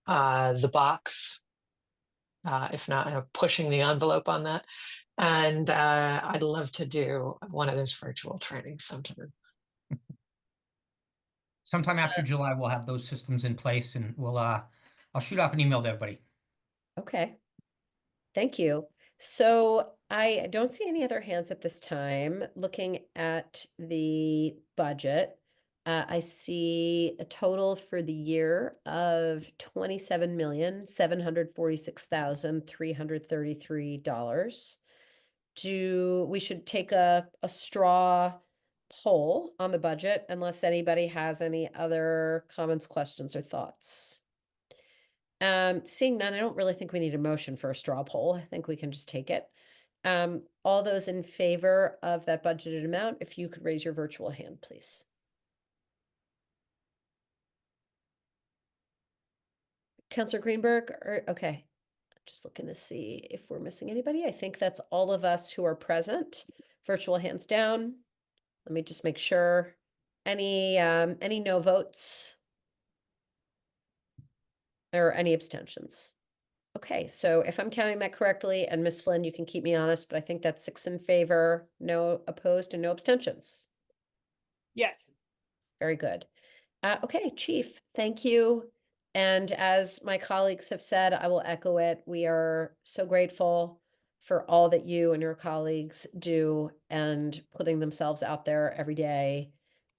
the box, if not pushing the envelope on that. And I'd love to do one of those virtual trainings sometime. Sometime after July, we'll have those systems in place, and I'll shoot off an email to everybody. Okay. Thank you. So I don't see any other hands at this time. Looking at the budget, I see a total for the year of $27,746,333. We should take a straw poll on the budget unless anybody has any other comments, questions, or thoughts. Seeing none, I don't really think we need a motion for a straw poll. I think we can just take it. All those in favor of that budgeted amount, if you could raise your virtual hand, please. Councilor Greenberg, or okay. Just looking to see if we're missing anybody. I think that's all of us who are present. Virtual hands down. Let me just make sure. Any no votes? Or any abstentions? Okay, so if I'm counting that correctly, and Ms. Flynn, you can keep me honest, but I think that's 6 in favor, no opposed, and no abstentions. Yes. Very good. Okay, Chief, thank you. And as my colleagues have said, I will echo it. We are so grateful for all that you and your colleagues do and putting themselves out there every day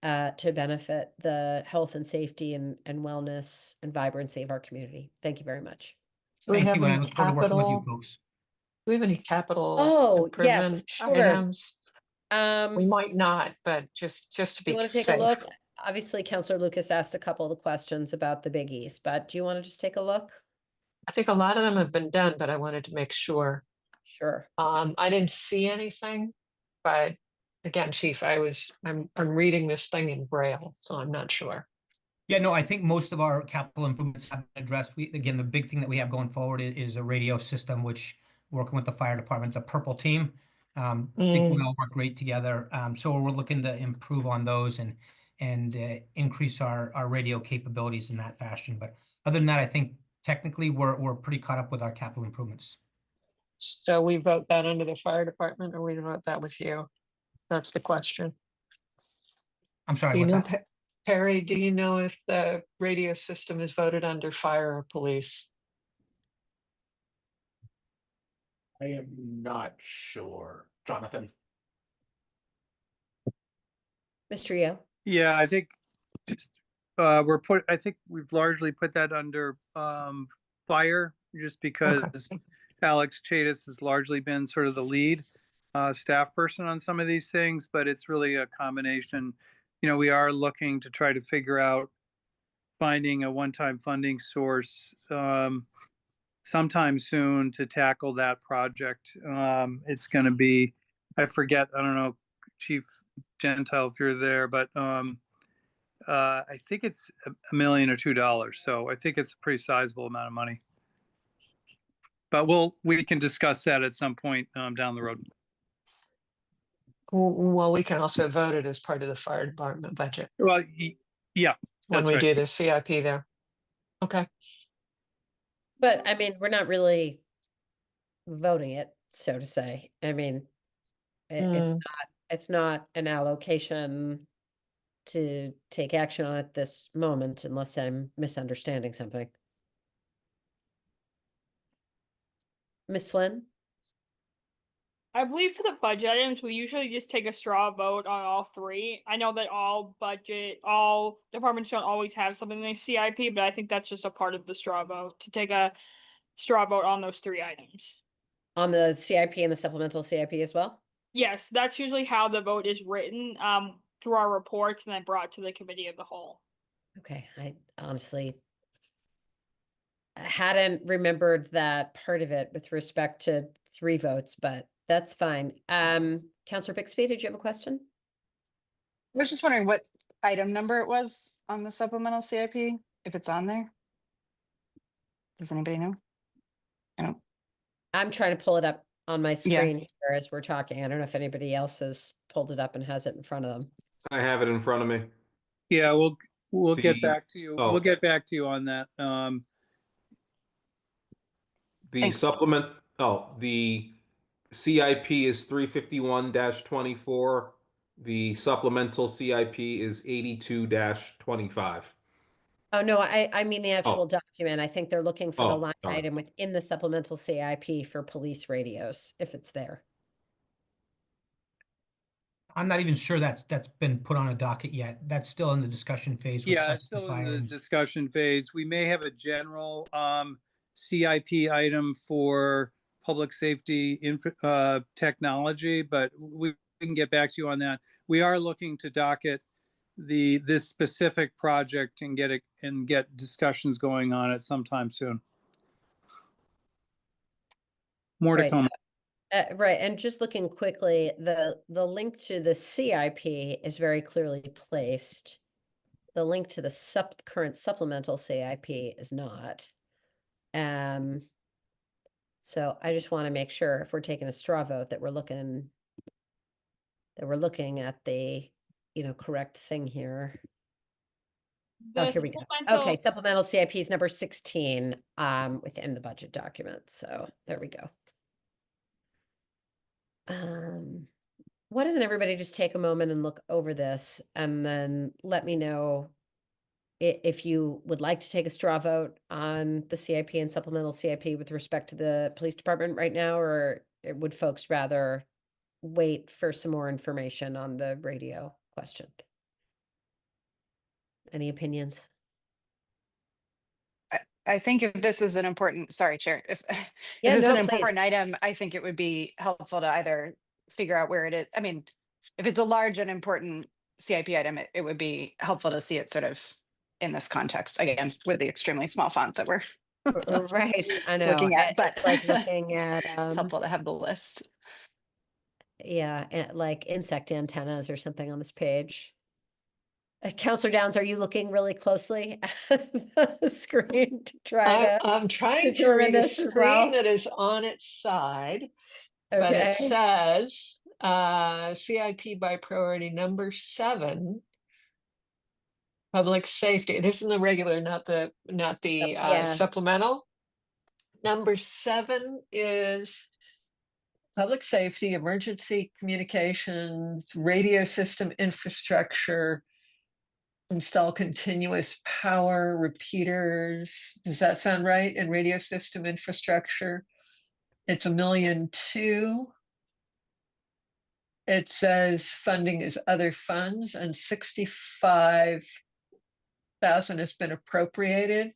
to benefit the health and safety and wellness and vibrancy of our community. Thank you very much. Do we Thank have you, and I any look forward to working with you capital? folks. Do we have any capital Oh, yes, improvement sure. items? We might not, but just to You be want to take safe. a look? Obviously, Councilor Lucas asked a couple of the questions about the biggies, but do you want to just take a look? I think a lot of them have been done, but I wanted to make sure. Sure. I didn't see anything, but again, Chief, I'm reading this thing in Braille, so I'm not sure. Yeah, no, I think most of our capital improvements have been addressed. Again, the big thing that we have going forward is a radio system, which working with the fire department, the Purple team, I think we all work great together. So we're looking to improve on those and increase our radio capabilities in that fashion. But other than that, I think technically we're pretty caught up with our capital improvements. So we vote that under the fire department, or we vote that with you? That's the question. I'm Do sorry, you what's know, that? Perry, do you know if the radio system is voted under fire or police? I am not sure. Jonathan? Mr. Yo? Yeah, I think just, I think we've largely put that under fire, just because Alex Chadas has largely been sort of the lead staff person on some of these things, but it's really a combination. You know, we are looking to try to figure out finding a one-time funding source sometime soon to tackle that project. It's going to be, I forget, I don't know, Chief Gentile, if you're there, but I think it's $1 million or $2 million. So I think it's a pretty sizable amount of money. But we can discuss that at some point down the road. Well, we can also vote it as part of the fire department budget Well, yeah, when that's we right. do the CIP there. Okay. But I mean, we're not really voting it, so to say. I mean, it's not an allocation to take action on at this moment unless I'm misunderstanding something. Ms. Flynn? I believe for the budget items, we usually just take a straw vote on all three. I know that all departments don't always have something in the CIP, but I think that's just a part of the straw vote to take a straw vote on those 3 items. On the CIP and the supplemental CIP as well? Yes, that's usually how the vote is written through our reports and then brought to the committee of the whole. Okay, I honestly hadn't remembered that part of it with respect to 3 votes, but that's fine. Councilor Bixby, did you have a question? I was just wondering what item number it was on the supplemental CIP, if it's on there. Does anybody know? I don't. I'm trying to pull it up on my Yeah. screen here as we're talking. I don't know if anybody else has pulled it up and has it in front of them. I have it in front of me. Yeah, we'll get The- back to you. oh. We'll get back to you on that. The Thanks. supplement, the CIP is 351-24. The supplemental CIP is 82-25. Oh, no, I mean the actual Oh. document. I think they're looking for the Oh, line darn. item within the supplemental CIP for police radios, if it's there. I'm not even sure that's been put on a docket yet. That's still in the discussion phase. with Yeah, it's still in Fire the and- discussion phase. We may have a general CIP item for public safety technology, but we can get back to you on that. We are looking to docket this specific project and get discussions going on it sometime soon. More to Right. come. Right, and just looking quickly, the link to the CIP is very clearly placed. The link to the current supplemental CIP is not. So I just want to make sure if we're taking a straw vote that we're looking at the, correct thing here. Oh, The here we go. supplemental- Okay, supplemental CIP is number 16 within the budget document. So there we go. Why doesn't everybody just take a moment and look over this and then let me know if you would like to take a straw vote on the CIP and supplemental CIP with respect to the police department right now, or would folks rather wait for some more information on the radio question? Any opinions? I think if this is an important, sorry, Chair, if Yeah, this is no, an please. important item, I think it would be helpful to either figure out where it is. I mean, if it's a large and important CIP item, it would be helpful to see it sort of in this context, again, with the extremely small font that we're Right, I know. looking at, but It's like looking at, it's helpful to have the list. yeah, like insect antennas or something on this page. Counselor Downs, are you looking really closely at the screen to try to? I'm trying to determine read a this as screen well? that is on its side, but it Okay, says CIP by priority number 7. Public safety. This is the regular, not the yeah. supplemental. Number 7 is public safety, emergency communications, radio system infrastructure, install continuous power repeaters. Does that sound right? And radio system infrastructure, it's $1.2 million. It says funding is other funds, and 65,000 has been appropriated,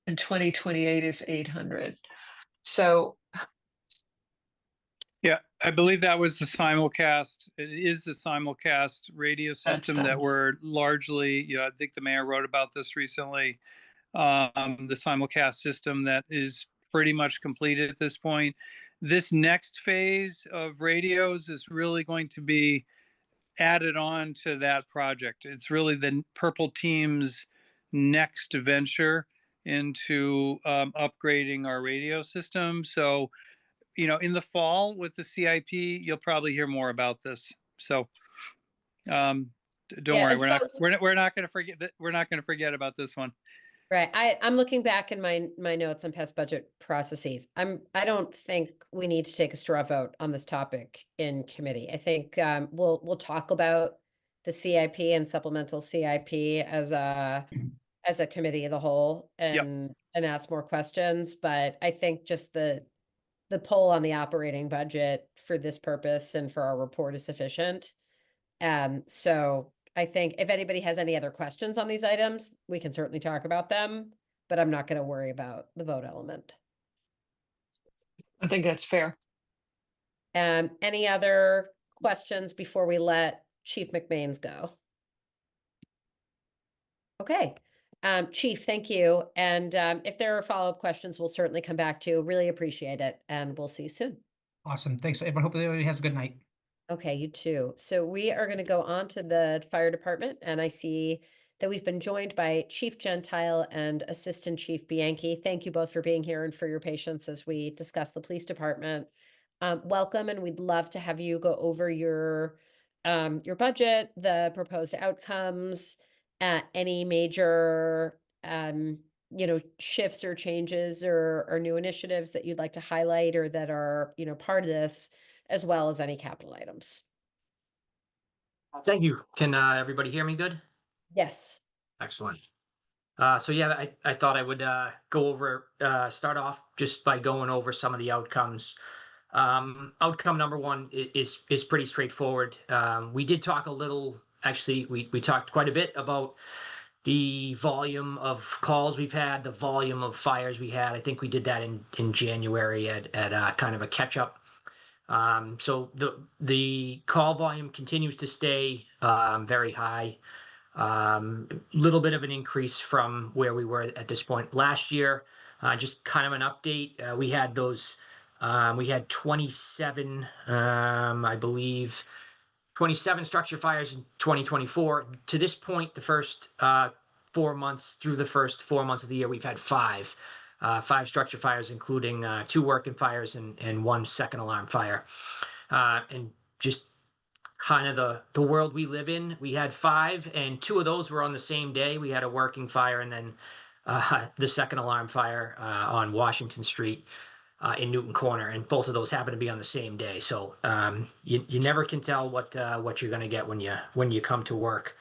and 2028 is 800. So Yeah, I believe that was the simulcast. It is the simulcast radio system that done. we're largely, I think the mayor wrote about this recently. The simulcast system that is pretty much completed at this point. This next phase of radios is really going to be added on to that project. It's really the Purple Team's next venture into upgrading our radio system. So, in the fall with the CIP, you'll probably hear more about this. So, don't Yeah, worry, and we're folks- not going to forget that. We're not going to forget about this one. Right. I'm looking back in my notes on past budget processes. I don't think we need to take a straw vote on this topic in committee. I think we'll talk about the CIP and supplemental CIP as a committee of the whole and ask more questions. But I think just the poll on the operating budget for this purpose and for our report is sufficient. So I think if anybody has any other questions on these items, we can certainly talk about them, but I'm not going to worry about the vote element. I think that's fair. Any other questions before we let Chief McBains go? Okay. Chief, thank you. And if there are follow-up questions, we'll certainly come back to. Really appreciate it. And we'll see you soon. Awesome. Thanks, everyone. Hope everybody has a good night. Okay, you too. So we are going to go on to the fire department, and I see that we've been joined by Chief Gentile and Assistant Chief Bianchi. Thank you both for being here and for your patience as we discuss the police department. Welcome, and we'd love to have you go over your budget, the proposed outcomes, any major shifts or changes or new initiatives that you'd like to highlight or that are part of this, as well as any capital items. Thank you. Can everybody hear me good? Yes. Excellent. So yeah, I thought I would go over, start off just by going over some of the outcomes. Outcome number 1 is pretty straightforward. We did talk a little, actually, we talked quite a bit about the volume of calls we've had, the volume of fires we had. I think we did that in January at kind of a catch up. So the call volume continues to stay very high. Little bit of an increase from where we were at this point last year. Just kind of an update. We had those. We had 27, I believe, 27 structure fires in 2024. To this point, the first 4 months through the first 4 months of the year, we've had five structure fires, including 2 working fires and 1 second alarm fire. And just kind of the world we live in, we had 5, and 2 of those were on the same day. We had a working fire and then the second alarm fire on Washington Street in Newton Corner, and both of those happened to be on the same day. So you never can tell what you're going to get when you come to work.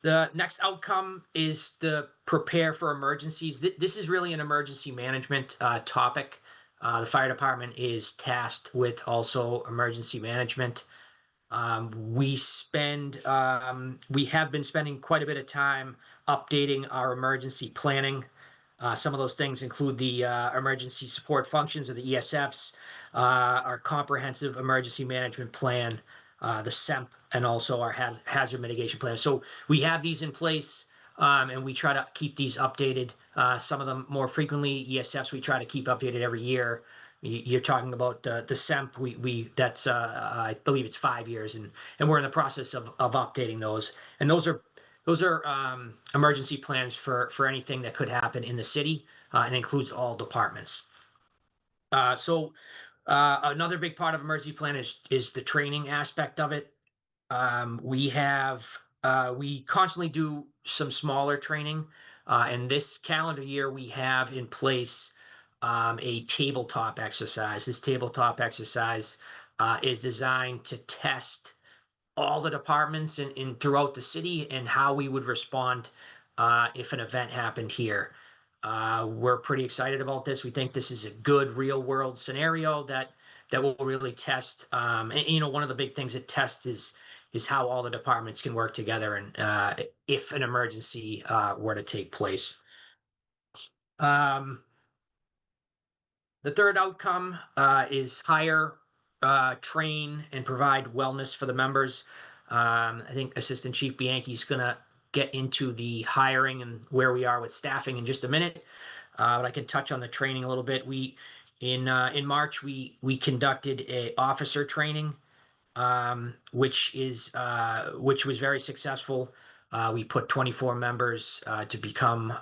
The next outcome is to prepare for emergencies. This is really an emergency management topic. The fire department is tasked with also emergency management. We have been spending quite a bit of time updating our emergency planning. Some of those things include the emergency support functions of the ESFs, our comprehensive emergency management plan, the SEMP, and also our hazard mitigation plan. So we have these in place, and we try to keep these updated. Some of them more frequently. ESFs we try to keep updated every year. You're talking about the SEMP. That's I believe it's 5 years, and we're in the process of updating those. And those are emergency plans for anything that could happen in the city, and includes all departments. So another big part of emergency plan is the training aspect of it. We constantly do some smaller training. And this calendar year, we have in place a tabletop exercise. This tabletop exercise is designed to test all the departments in throughout the city and how we would respond if an event happened here. We're pretty excited about this. We think this is a good real world scenario that will really test. And one of the big things it tests is how all the departments can work together and if an emergency were to take place. The third outcome is hire, train, and provide wellness for the members. I think Assistant Chief Bianchi is going to get into the hiring and where we are with staffing in just a minute, but I can touch on the training a little bit. In March we conducted a officer training, which was very successful. We put 24 members to become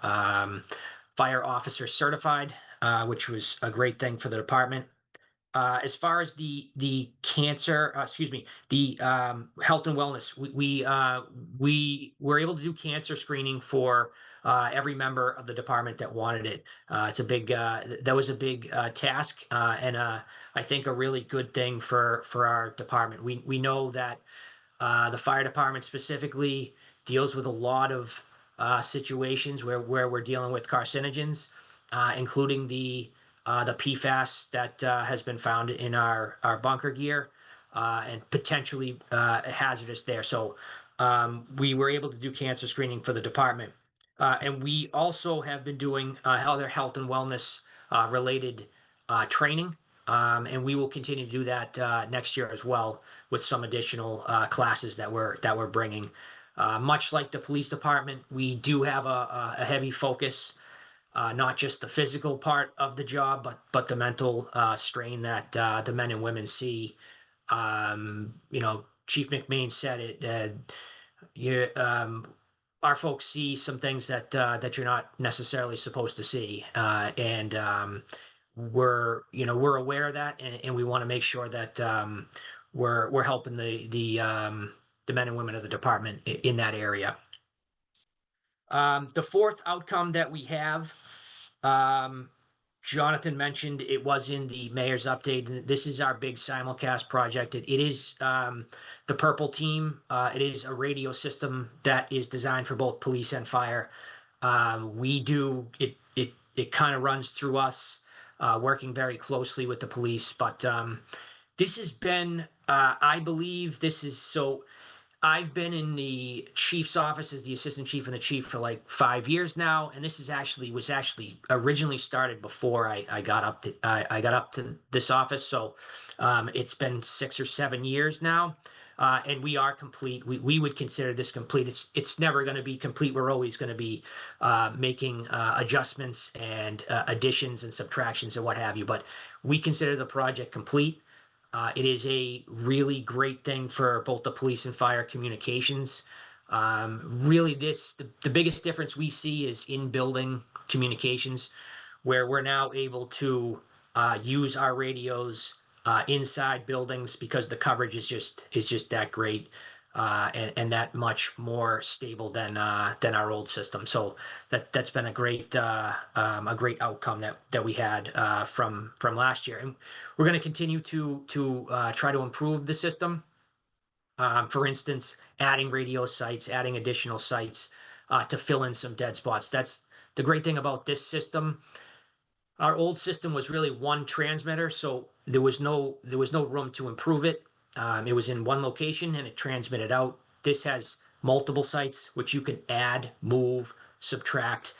fire officer certified, which was a great thing for the department. As far as the cancer, the health and wellness, we were able to do cancer screening for every member of the department that wanted it. That was a big task, and I think a really good thing for our department. We know that the fire department specifically deals with a lot of situations where we're dealing with carcinogens, including the PFAS that has been found in our bunker gear, and potentially hazardous there. So we were able to do cancer screening for the department. And we also have been doing other health and wellness related training. And we will continue to do that next year as well with some additional classes that we're bringing. Much like the police department, we do have a heavy focus, not just the physical part of the job, but the mental strain that the men and women see. Chief McMain said it. Our folks see some things that you're not necessarily supposed to see, and we're aware of that, and we want to make sure that we're helping the men and women of the department in that area. The fourth outcome that we have, Jonathan mentioned it was in the mayor's update. This is our big simulcast project. It is the Purple Team. It is a radio system that is designed for both police and fire. It kind of runs through us, working very closely with the police. But this has been, I believe this is so. I've been in the chief's office as the assistant chief and the chief for like 5 years now, and this was actually originally started before I got up to this office. So it's been 6 or 7 years now, and we are complete. We would consider this complete. It's never going to be complete. We're always going to be making adjustments and additions and subtractions and what have you. But we consider the project complete. It is a really great thing for both the police and fire communications. Really, the biggest difference we see is in building communications, where we're now able to use our radios inside buildings because the coverage is just that great. And that much more stable than our old system. So that's been a great outcome that we had from last year, and we're going to continue to try to improve the system. For instance, adding radio sites, adding additional sites to fill in some dead spots. That's the great thing about this system. Our old system was really one transmitter, so there was no room to improve it. It was in one location and it transmitted out. This has multiple sites, which you can add, move, subtract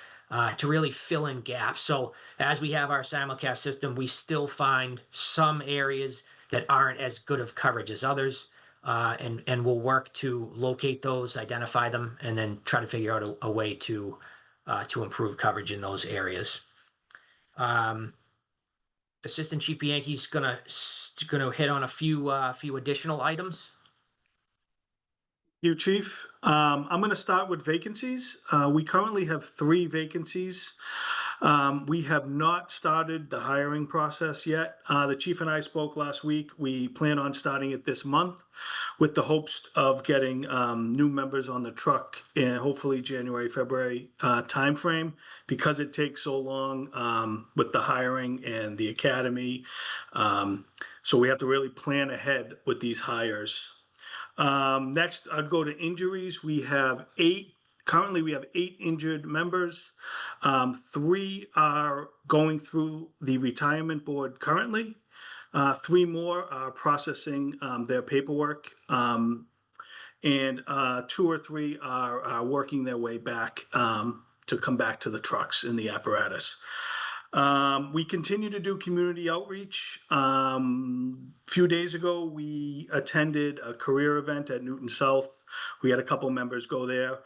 to really fill in gaps. So as we have our simulcast system, we still find some areas that aren't as good of coverage as others. And we'll work to locate those, identify them, and then try to figure out a way to improve coverage in those areas. Assistant Chief Bianchi's gonna hit on a few additional items. You, Chief. I'm going to start with vacancies. We currently have 3 vacancies. We have not started the hiring process yet. The chief and I spoke last week. We plan on starting it this month with the hopes of getting new members on the truck in hopefully January, February timeframe, because it takes so long with the hiring and the academy. So we have to really plan ahead with these hires. Next, I'd go to injuries. Currently we have 8 injured members. 3 are going through the retirement board currently. 3 more are processing their paperwork. And 2 or 3 are working their way back to come back to the trucks in the apparatus. We continue to do community outreach. A few days ago, we attended a career event at Newton South. We had a couple members go there.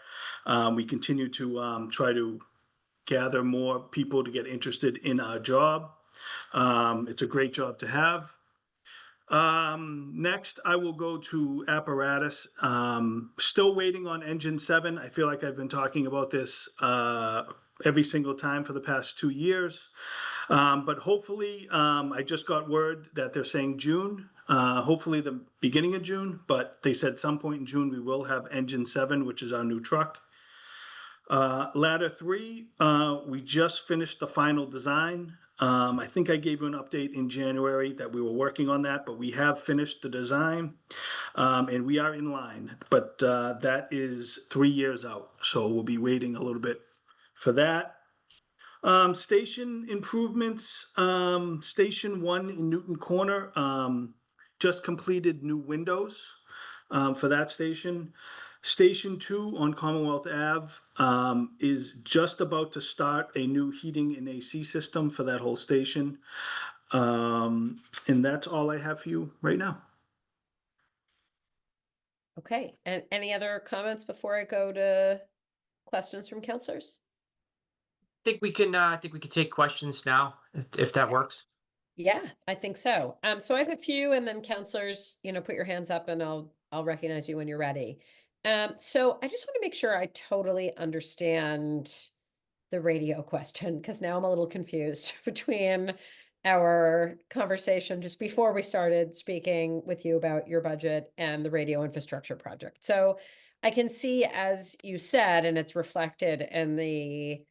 We continue to try to gather more people to get interested in our job. It's a great job to have. Next, I will go to apparatus. Still waiting on engine 7. I feel like I've been talking about this every single time for the past 2 years. But hopefully, I just got word that they're saying June, hopefully the beginning of June, but they said some point in June we will have engine 7, which is our new truck. Ladder 3, we just finished the final design. I think I gave you an update in January that we were working on that, but we have finished the design, and we are in line, but that is 3 years out. So we'll be waiting a little bit for that. Station improvements, Station 1 in Newton Corner, just completed new windows for that station. Station 2 on Commonwealth Ave is just about to start a new heating and AC system for that whole station. And that's all I have for you right now. Okay, and any other comments before I go to questions from counselors? I think we can take questions now if that works. Yeah, I think so. So I have a few, and then counselors, put your hands up and I'll recognize you when you're ready. So I just want to make sure I totally understand the radio question, because now I'm a little confused between our conversation just before we started speaking with you about your budget and the radio infrastructure project. So I can see, as you said, and it's reflected in the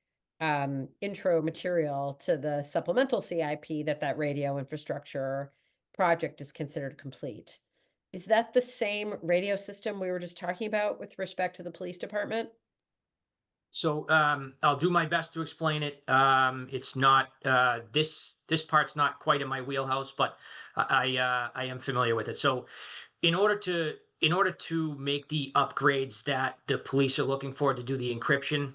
intro material to the supplemental CIP, that radio infrastructure project is considered complete. Is that the same radio system we were just talking about with respect to the police department? So I'll do my best to explain it. It's not this part's not quite in my wheelhouse, but I am familiar with it. So in order in order to make the upgrades that the police are looking for to do the encryption,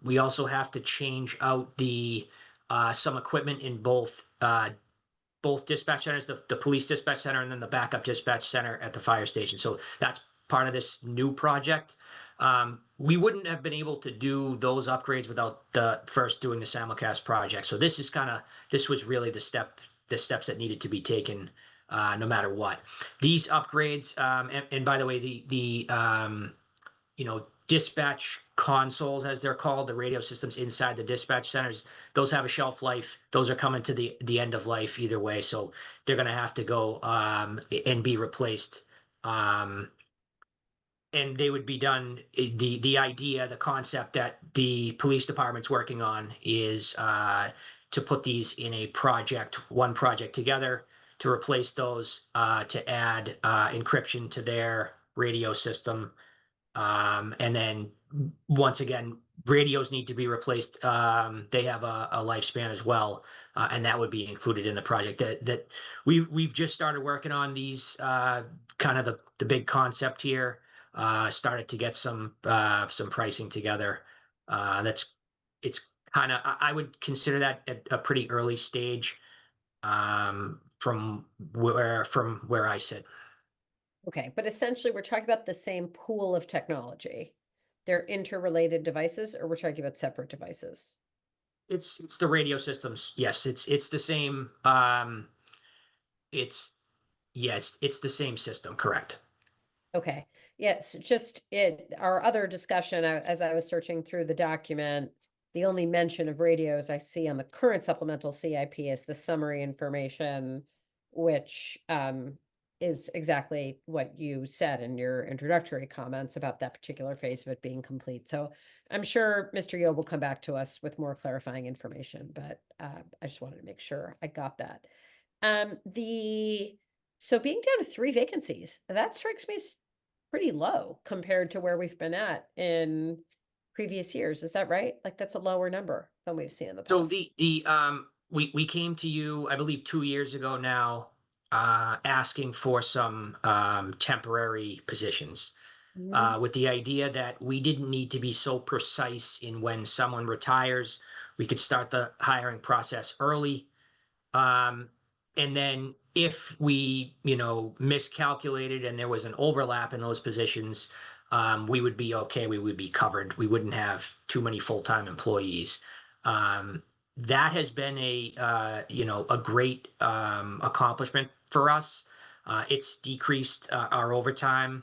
we also have to change out the some equipment in both dispatch centers, the police dispatch center and then the backup dispatch center at the fire station. So that's part of this new project. We wouldn't have been able to do those upgrades without the first doing the simulcast project. So this is this was really the steps that needed to be taken no matter what. These upgrades, and by the way, the dispatch consoles, as they're called, the radio systems inside the dispatch centers, those have a shelf life. Those are coming to the end of life either way. So they're going to have to go and be replaced. And they would be done. The idea, the concept that the police department's working on is to put these in one project together, to replace those, to add encryption to their radio system. And then once again, radios need to be replaced. They have a lifespan as well, and that would be included in the project. That we've just started working on these, kind of the big concept here. Started to get some pricing together. It's kind of, I would consider that at a pretty early stage, from where I sit. Okay, but essentially we're talking about the same pool of technology. They're interrelated devices, or we're talking about separate devices? It's the radio systems. Yes, it's the same. It's the same system. Correct. Okay, yes, just our other discussion, as I was searching through the document, the only mention of radios I see on the current supplemental CIP is the summary information, which is exactly what you said in your introductory comments about that particular phase of it being complete. So I'm sure Mr. Yo will come back to us with more clarifying information, but I just wanted to make sure I got that. So being down to 3 vacancies, that strikes me as pretty low compared to where we've been at in previous years. Is that right? Like, that's a lower number than we've seen in the So past. we came to you, I believe, 2 years ago now, asking for some temporary positions, with the idea that we didn't need to be so precise in when someone retires. We could start the hiring process early. And then if we, miscalculated and there was an overlap in those positions, we would be okay. We would be covered. We wouldn't have too many full-time employees. That has been a great accomplishment for us. It's decreased our overtime.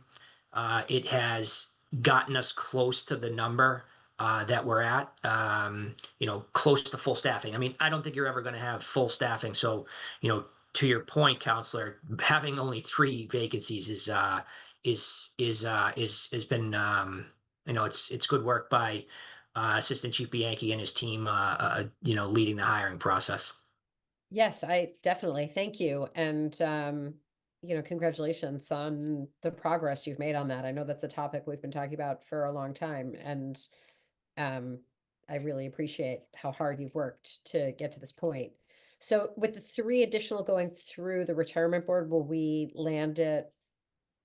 It has gotten us close to the number that we're at, close to full staffing. I mean, I don't think you're ever going to have full staffing. So, to your point, Counselor, having only 3 vacancies has been, it's good work by Assistant Chief Bianchi and his team, leading the hiring process. Yes, I definitely thank you. And, congratulations on the progress you've made on that. I know that's a topic we've been talking about for a long time. And I really appreciate how hard you've worked to get to this point. So with the 3 additional going through the retirement board, will we land at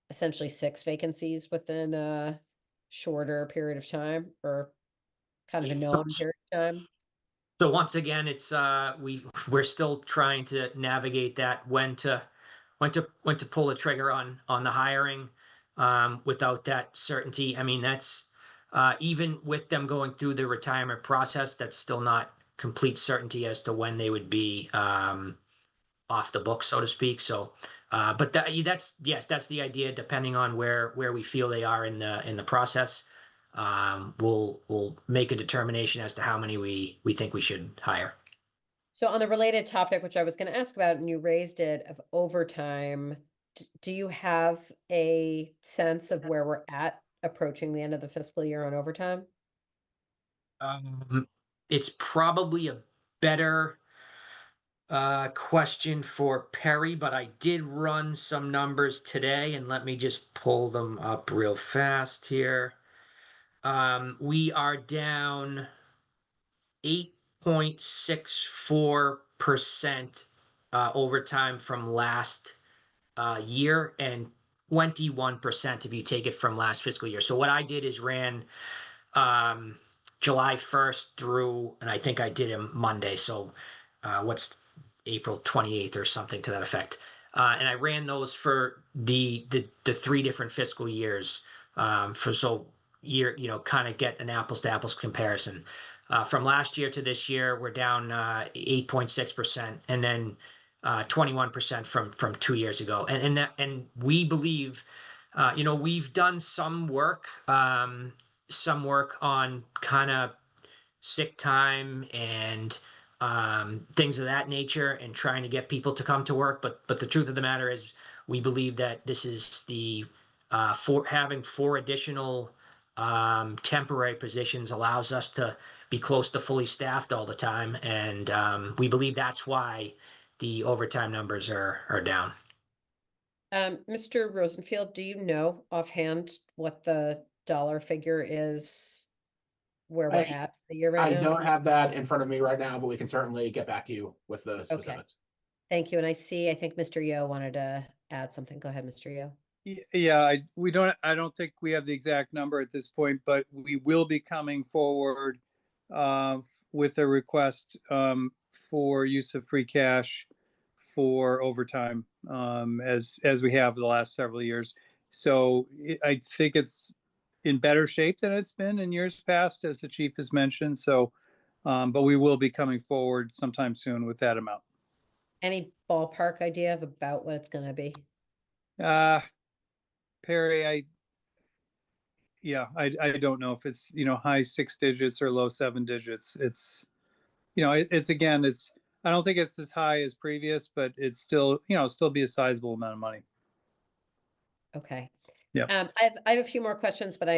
essentially 6 vacancies within a shorter period of time, or kind of a known period of time? So once again, it's we're still trying to navigate that when to pull the trigger on the hiring, without that certainty. I mean, that's even with them going through the retirement process, that's still not complete certainty as to when they would be off the book, so to speak. So, but that's the idea. Depending on where we feel they are in the process, we'll make a determination as to how many we think we should hire. So on the related topic, which I was going to ask about, and you raised it, of overtime, do you have a sense of where we're at approaching the end of the fiscal year on overtime? It's probably a better question for Perry, but I did run some numbers today, and let me just pull them up real fast here. We are down 8.64% overtime from last year, and 21% if you take it from last fiscal year. So what I did is ran July 1st through, and I think I did him Monday. So what's April 28th or something to that effect. And I ran those for the 3 different fiscal years kind of get an apples to apples comparison. From last year to this year, we're down 8.6%, and then 21% from 2 years ago. And we believe, we've done some work on kind of sick time and things of that nature, and trying to get people to come to work. But the truth of the matter is, we believe that this is having 4 additional temporary positions allows us to be close to fully staffed all the time, and we believe that's why the overtime numbers are down. Mr. Rosenfield, do you know offhand what the dollar figure is where we're at the year right I now? don't have that in front of me right now, but we can certainly get back to you with the specifics. Thank you. And I think Mr. Yo wanted to add something. Go ahead, Mr. Yo. Yeah, I don't think we have the exact number at this point, but we will be coming forward with a request for use of free cash for overtime, as we have the last several years. So I think it's in better shape than it's been in years past, as the chief has mentioned. So, but we will be coming forward sometime soon with that amount. Any ballpark idea of about what it's going to be? Perry, I don't know if it's, high 6 digits or low 7 digits. It's, I don't think it's as high as previous, but it's still, still be a sizable amount of money. Okay. Yeah. I have a few more questions, but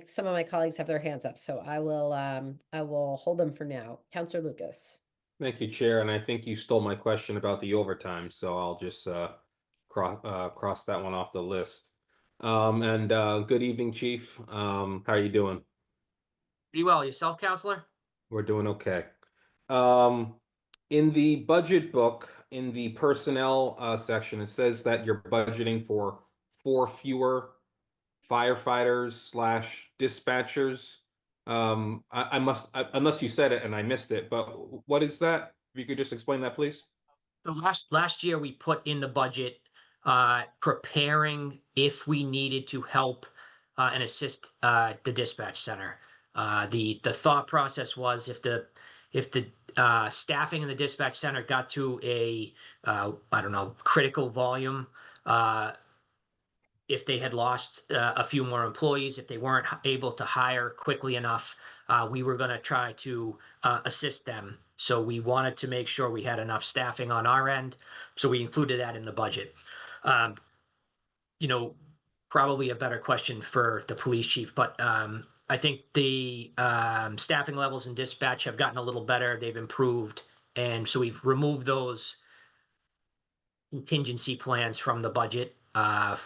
some of my colleagues have their hands up, so I will hold them for now. Councilor Lucas. Thank you, Chair. And I think you stole my question about the overtime, so I'll just cross that one off the list. Good evening, Chief. How are you doing? Pretty well. Yourself, Counselor? We're doing okay. In the budget book, in the personnel section, it says that you're budgeting for 4 fewer firefighters / dispatchers. I must, unless you said it and I missed it, but what is that? If you could just explain that, please. So last year we put in the budget preparing if we needed to help and assist the dispatch center. The thought process was if the staffing in the dispatch center got to a critical volume, if they had lost a few more employees, if they weren't able to hire quickly enough, we were going to try to assist them. So we wanted to make sure we had enough staffing on our end. So we included that in the budget. Probably a better question for the police chief, but I think the staffing levels in dispatch have gotten a little better. They've improved. And so we've removed those contingency plans from the budget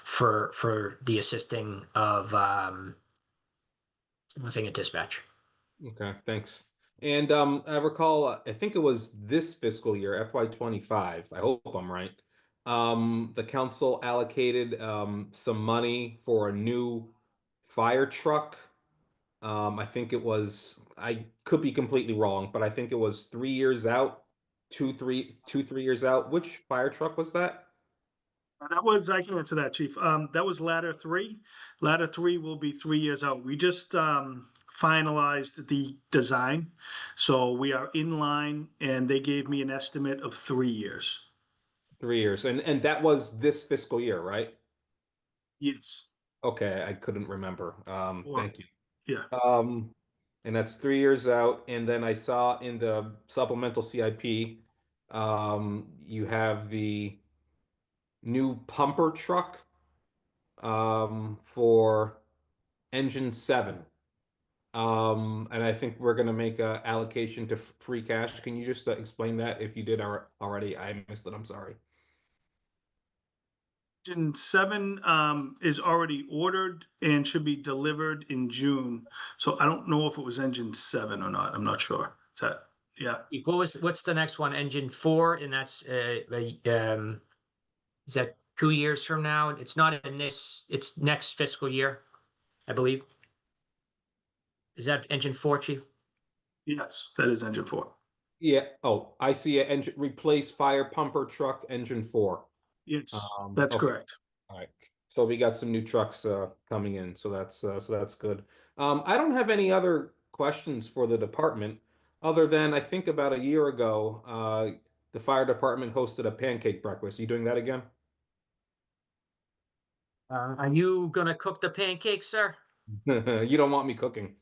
for the assisting of nothing at dispatch. Okay, thanks. And I recall, I think it was this fiscal year, FY25. I hope I'm right. The council allocated some money for a new fire truck. I think it was, I could be completely wrong, but I think it was 3 years out, 3 years out. Which fire truck was that? That was, I can answer that, Chief. That was ladder 3. Ladder 3 will be 3 years out. We just finalized the design. So we are in line, and they gave me an estimate of 3 years. 3 years. And that was this fiscal year, right? Yes. Okay, I couldn't remember. Thank you. Yeah. And that's 3 years out. And then I saw in the supplemental CIP, you have the new pumper truck for engine 7. And I think we're going to make a allocation to free cash. Can you just explain that? If you did already, I missed it. I'm sorry. Engine 7 is already ordered and should be delivered in June. So I don't know if it was engine 7 or not. I'm not sure. Is that, yeah. What's the next one? Engine 4, and that's is that 2 years from now. It's not in this, it's next fiscal year, I believe. Is that engine 4, Chief? Yes, that is engine 4. Yeah. Oh, I see. Engine replace fire pumper truck engine 4. Yes, that's okay. correct. All right. So we got some new trucks coming in. So that's good. I don't have any other questions for the department, other than I think about a year ago, the fire department hosted a pancake breakfast. Are you doing that again? Are you gonna cook the pancakes, sir? You don't want me cooking.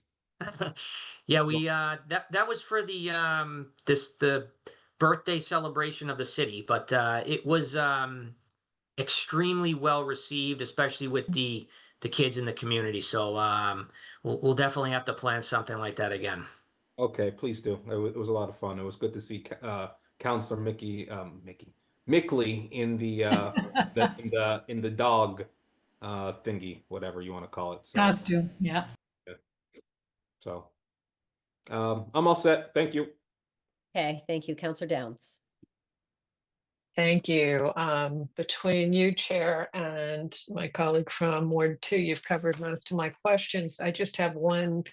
Yeah, we that was for the birthday celebration of the city, but it was extremely well received, especially with the kids in the community. So we'll definitely have to plan something like that again. Okay, please do. It was a lot of fun. It was good to see Counselor Mickley in the in the dog thingy, whatever you want to call it. So, Costume, yeah. so I'm all set. Thank you. Okay, thank you, Counselor Downs. Thank you. Between you, Chair, and my colleague from Ward 2, you've covered most of my questions. I just have one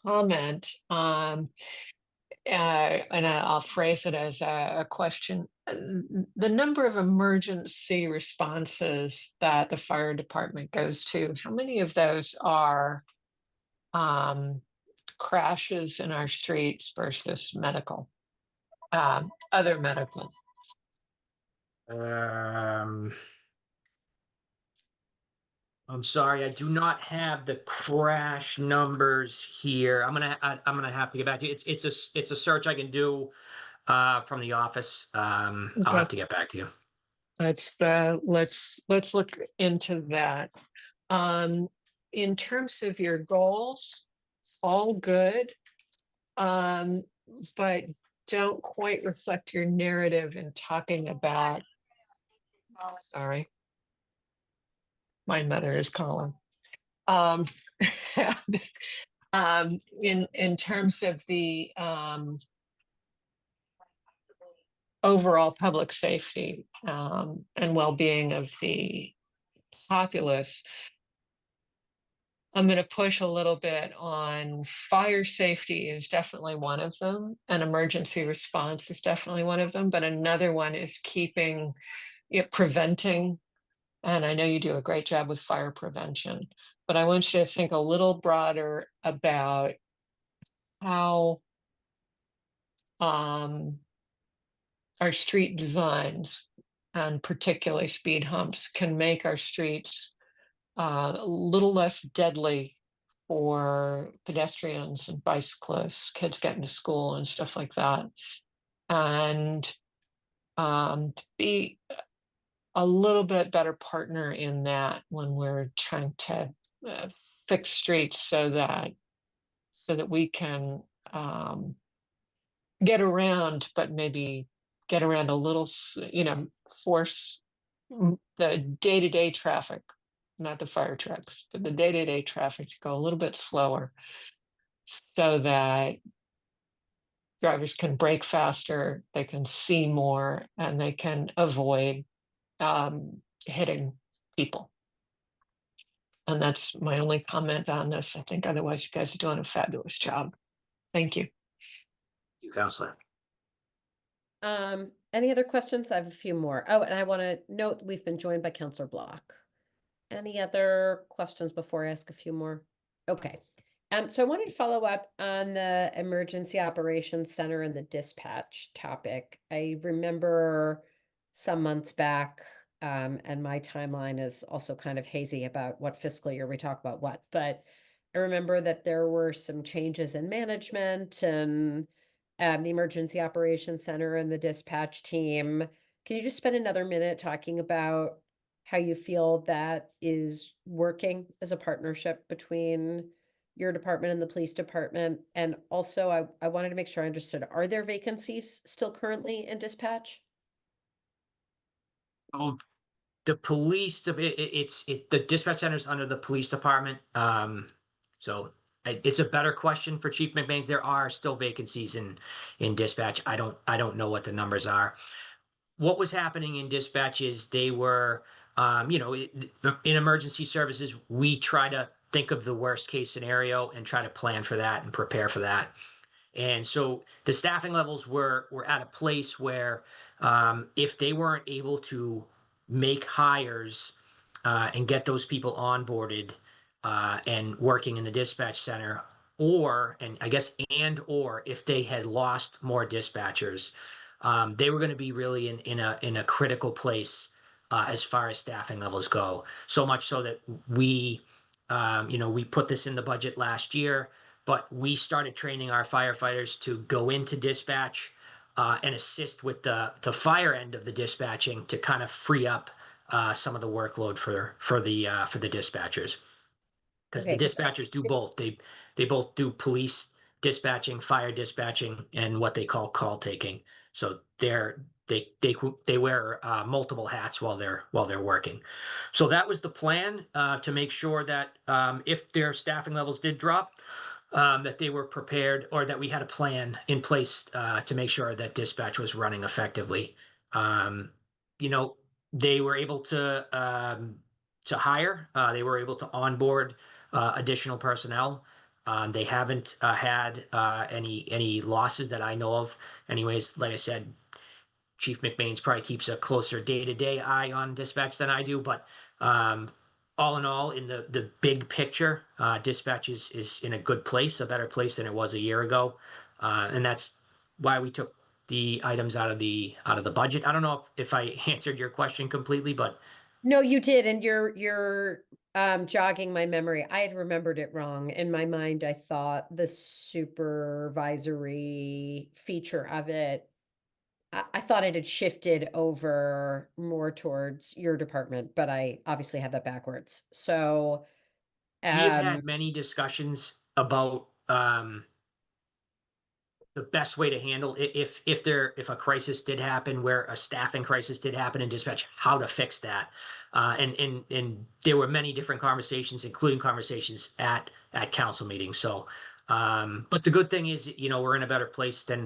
comment, and I'll phrase it as a question. The number of emergency responses that the fire department goes to, how many of those are crashes in our streets versus medical, other medical? I'm sorry, I do not have the crash numbers here. I'm gonna have to get back to you. It's a search I can do from the office. I'll have to get back to you. Let's look into that. In terms of your goals, all good, but don't quite reflect your narrative in talking about. Sorry, my mother is calling. In terms of the overall public safety and well-being of the populace, I'm going to push a little bit on fire safety is definitely one of them, and emergency response is definitely one of them, but another one is preventing. And I know you do a great job with fire prevention, but I want you to think a little broader about how our street designs, and particularly speed humps, can make our streets a little less deadly for pedestrians and bicyclists, kids getting to school and stuff like that. And to be a little bit better partner in that when we're trying to fix streets so that we can get around, but maybe get around a little, force the day-to-day traffic, not the fire trucks, but the day-to-day traffic to go a little bit slower so that drivers can brake faster, they can see more, and they can avoid hitting people. And that's my only comment on this. I think otherwise you guys are doing a fabulous job. Thank you. You, Counselor. Any other questions? I have a few more. Oh, and I want to note we've been joined by Counselor Block. Any other questions before I ask a few more? Okay. So I wanted to follow up on the Emergency Operations Center and the dispatch topic. I remember some months back, and my timeline is also kind of hazy about what fiscal year we talk about what, but I remember that there were some changes in management and the Emergency Operations Center and the dispatch team. Can you just spend another minute talking about how you feel that is working as a partnership between your department and the police department? And also, I wanted to make sure I understood, are there vacancies still currently in dispatch? Oh, the police, the dispatch center is under the police department. So it's a better question for Chief McBains. There are still vacancies in dispatch. I don't know what the numbers are. what was happening in dispatch is they were, you know, in emergency services, we try to think of the worst case scenario and try to plan for that and prepare for that. And so the staffing levels were at a place where if they weren't able to make hires and get those people onboarded and working in the dispatch center, or and I guess or if they had lost more dispatchers, they were going to be really in a critical place as far as staffing levels go. So much so that we, you know, we put this in the budget last year, but we started training our firefighters to go into dispatch and assist with the fire end of the dispatching to kind of free up some of the workload for the dispatchers, because the Okay, 'cause dispatchers do both. They both do police dispatching, fire dispatching, and what they call call taking. So they wear multiple hats while they're working. So that was the plan, to make sure that if their staffing levels did drop, that they were prepared, or that we had a plan in place to make sure that dispatch was running effectively. You know, they were able to hire. They were able to onboard additional personnel. They haven't had any losses that I know of. Anyways, like I said, Chief McBain's probably keeps a closer day-to-day eye on dispatch than I do, but all in all, in the big picture, dispatch is in a good place, a better place than it was a year ago, and that's why we took the items out of the budget. I don't know if I answered your question completely, but no, you did, and you're jogging my memory. I had remembered it wrong. In my mind, I thought the supervisory feature of it, I thought it had shifted over more towards your department, but I obviously had that backwards. So, we have um, had many discussions about the best way to handle if a crisis did happen, where a staffing crisis did happen in dispatch, how to fix that. And there were many different conversations, including conversations at council meetings. So, but the good thing is, you know, we're in a better place than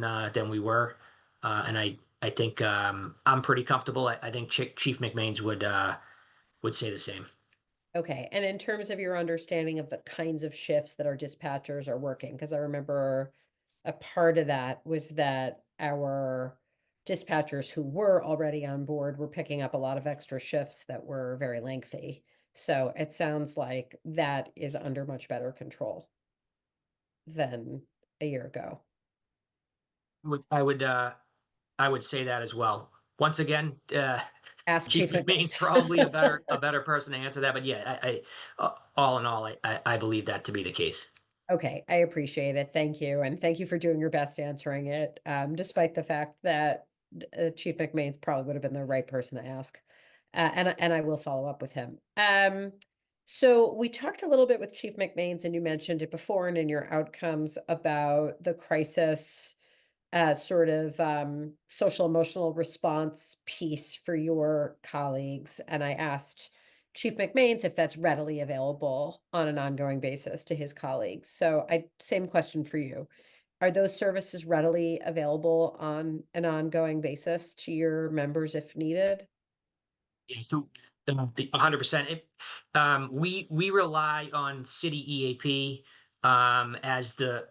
we were, and I think I'm pretty comfortable. I think Chief McMains would say the same. okay. And in terms of your understanding of the kinds of shifts that our dispatchers are working, because I remember a part of that was that our dispatchers who were already on board were picking up a lot of extra shifts that were very lengthy. So it sounds like that is under much better control than a year ago. I would say that as well. Once again, Ask Chief Chief McBain's McBain. probably a better person to answer that, but yeah, all in all, I believe that to be the case. Okay, I appreciate it. Thank you. And thank you for doing your best answering it, despite the fact that Chief McMains probably would have been the right person to ask. And I will follow up with him. So we talked a little bit with Chief McMains, and you mentioned it before and in your outcomes about the crisis sort of social emotional response piece for your colleagues. And I asked Chief McMains if that's readily available on an ongoing basis to his colleagues. So same question for you. Are those services readily available on an ongoing basis to your members if needed? Yeah, so the 100%. We rely on city EAP as the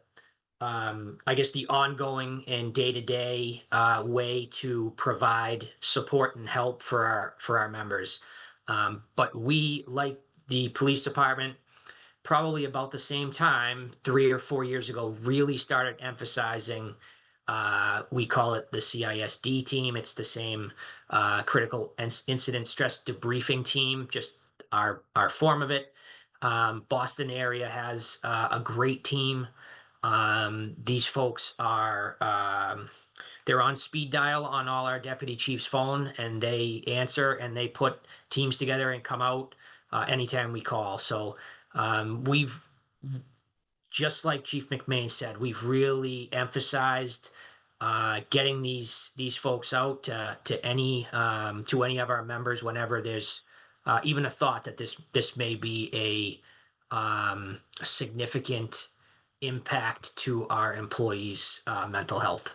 I guess the ongoing and day-to-day way to provide support and help for our members. But we, like the police department, probably about the same time, 3 or 4 years ago, really started emphasizing. We call it the CISD team. It's the same critical incident stress debriefing team, just our form of it. Boston area has a great team. These folks are they're on speed dial on all our deputy chiefs' phone, and they answer and they put teams together and come out anytime we call. So we've, just like Chief McMain said, we've really emphasized getting these folks out to any of our members whenever there's even a thought that this may be a significant impact to our employees' mental health.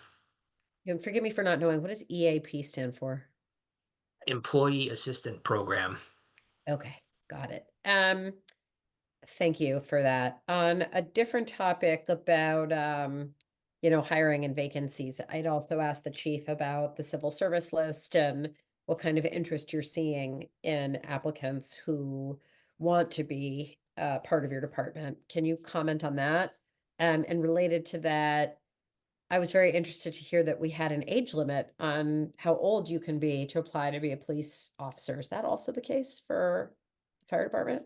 And forgive me for not knowing, what does EAP stand for? employee assistant program. Okay, got it. Thank you for that. On a different topic about, hiring and vacancies, I'd also asked the chief about the civil service list and what kind of interest you're seeing in applicants who want to be part of your department. Can you comment on that? And related to that, I was very interested to hear that we had an age limit on how old you can be to apply to be a police officer. Is that also the case for the fire department?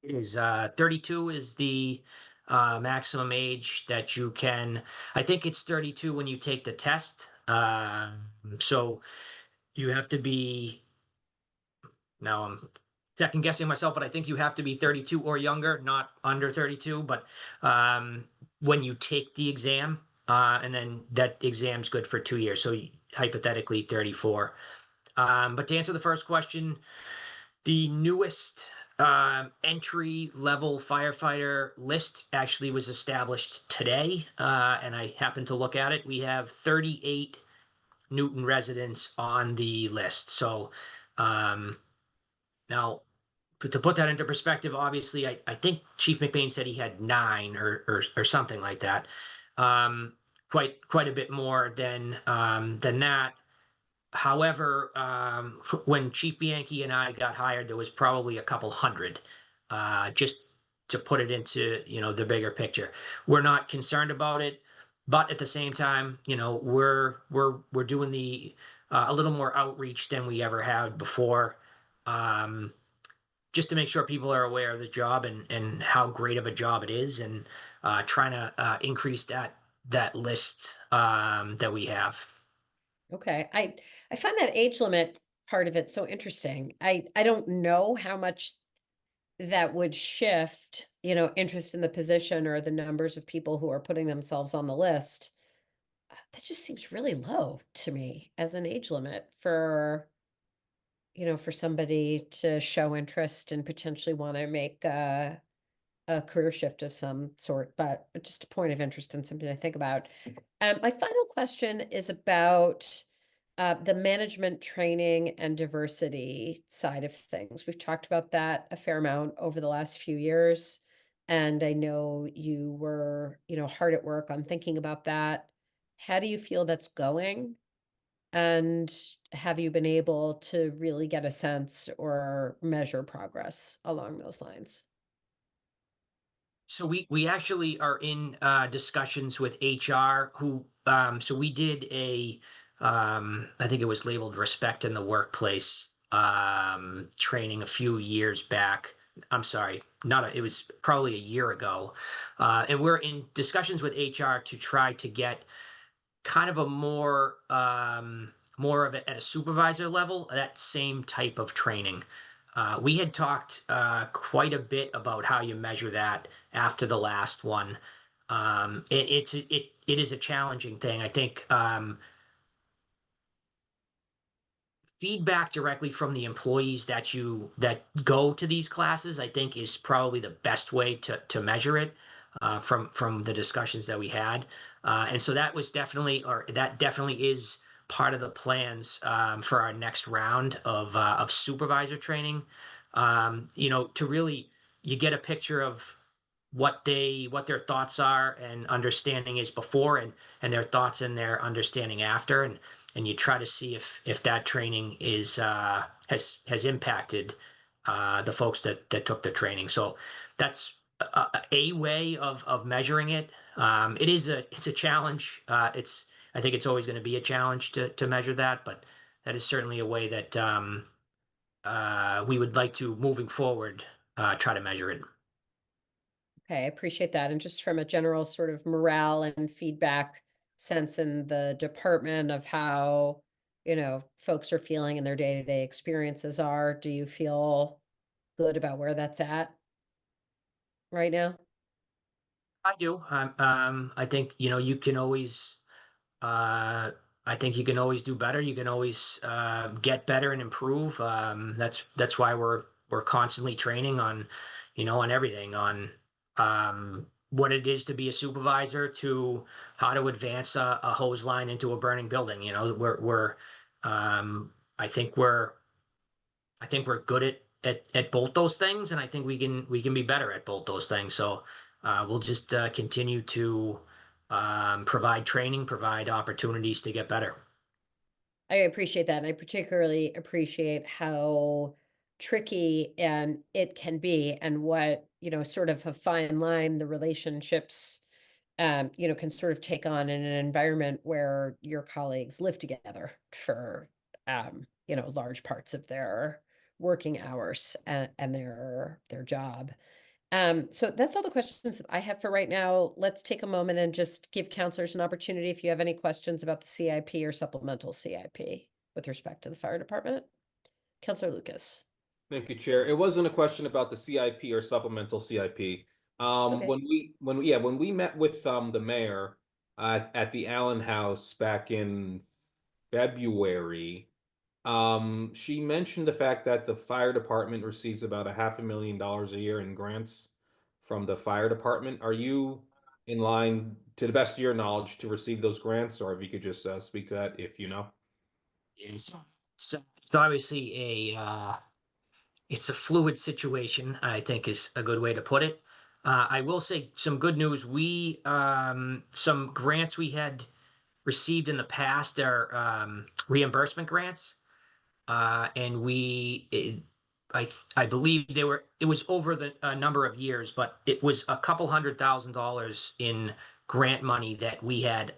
Is 32 is the maximum age that you can. I think it's 32 when you take the test. So you have to be. Now I'm second guessing myself, but I think you have to be 32 or younger, not under 32. But when you take the exam, and then that exam's good for 2 years, so hypothetically 34. But to answer the first question, the newest entry level firefighter list actually was established today, and I happened to look at it. We have 38 Newton residents on the list. So now, to put that into perspective, obviously, I think Chief McBain said he had 9 or something like that. Quite a bit more than that. However, when Chief Bianchi and I got hired, there was probably a couple hundred. Just to put it into the bigger picture, we're not concerned about it, but at the same time, we're doing the a little more outreach than we ever had before, just to make sure people are aware of the job and how great of a job it is, and trying to increase that list that we have. Okay, I find that age limit part of it so interesting. I don't know how much that would shift, interest in the position or the numbers of people who are putting themselves on the list. That just seems really low to me as an age limit for, for somebody to show interest and potentially want to make a career shift of some sort, but just a point of interest and something to think about. My final question is about the management training and diversity side of things. We've talked about that a fair amount over the last few years. And I know you were, hard at work on thinking about that. How do you feel that's going? And have you been able to really get a sense or measure progress along those lines? So we actually are in discussions with HR who so we did a I think it was labeled Respect in the Workplace training a few years back. I'm sorry, it was probably a year ago. And we're in discussions with HR to try to get kind of a more of it at a supervisor level, that same type of training. We had talked quite a bit about how you measure that after the last one. It is a challenging thing. I think feedback directly from the employees that go to these classes, I think, is probably the best way to measure it from the discussions that we had. And so that definitely is part of the plans for our next round of supervisor training. To really you get a picture of what their thoughts are and understanding is before, and their thoughts and their understanding after, and you try to see if that training has impacted the folks that took the training. So that's a way of measuring it. It's a challenge. I think it's always going to be a challenge to measure that, but that is certainly a way that we would like to, moving forward, try to measure it. Okay, I appreciate that. And just from a general sort of morale and feedback sense in the department of how, folks are feeling and their day-to-day experiences are, do you feel good about where that's at right now? I do. I think you can always. I think you can always do better. You can always get better and improve. That's why we're constantly training on, on everything, on what it is to be a supervisor, to how to advance a hose line into a burning building. I think we're good at both those things, and I think we can be better at both those things. So we'll just continue to provide training, provide opportunities to get better. I appreciate that. And I particularly appreciate how tricky and it can be, and what, sort of a fine line the relationships, can sort of take on in an environment where your colleagues live together for, large parts of their working hours and their job. So that's all the questions that I have for right now. Let's take a moment and just give counselors an opportunity if you have any questions about the CIP or supplemental CIP with respect to the fire department. Counselor Lucas. Thank you, Chair. It wasn't a question about the CIP or supplemental CIP. Okay. When we met with the mayor at the Allen House back in February, she mentioned the fact that the fire department receives about $500,000 a year in grants from the fire department. Are you in line, to the best of your knowledge, to receive those grants, or if you could just speak to that, if you know? It's obviously it's a fluid situation, I think is a good way to put it. I will say some good news. We some grants we had received in the past are reimbursement grants. And I believe it was over a number of years, but it was a couple $100,000 in grant money that we had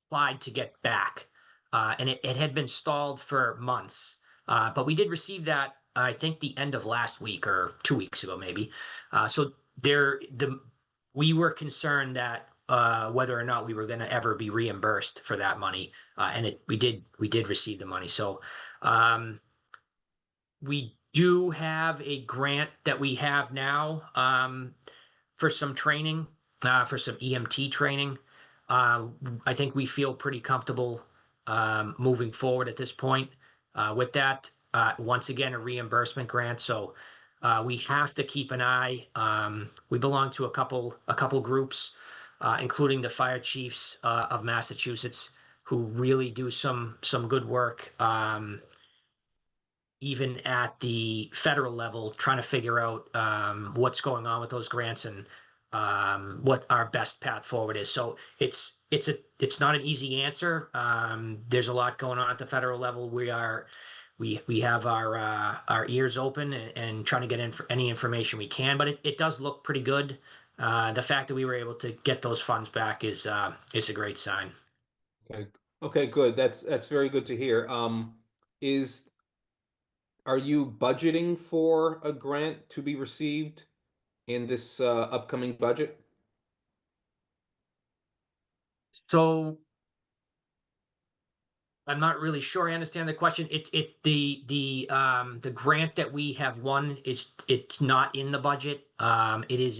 applied to get back. And it had been stalled for months. But we did receive that, I think, the end of last week or 2 weeks ago, maybe. So we were concerned that whether or not we were going to ever be reimbursed for that money, and we did receive the money. So we do have a grant that we have now for some training, for some EMT training. I think we feel pretty comfortable moving forward at this point with that. Once again, a reimbursement grant, so we have to keep an eye. We belong to a couple groups, including the Fire Chiefs of Massachusetts, who really do some good work, even at the federal level, trying to figure out what's going on with those grants and what our best path forward is. So it's not an easy answer. There's a lot going on at the federal level. We have our ears open and trying to get any information we can, but it does look pretty good. The fact that we were able to get those funds back is a great sign. Okay, good. That's very good to hear. Are you budgeting for a grant to be received in this upcoming budget? So I'm not really sure I understand the question. It's the grant that we have won it's not in the budget. It is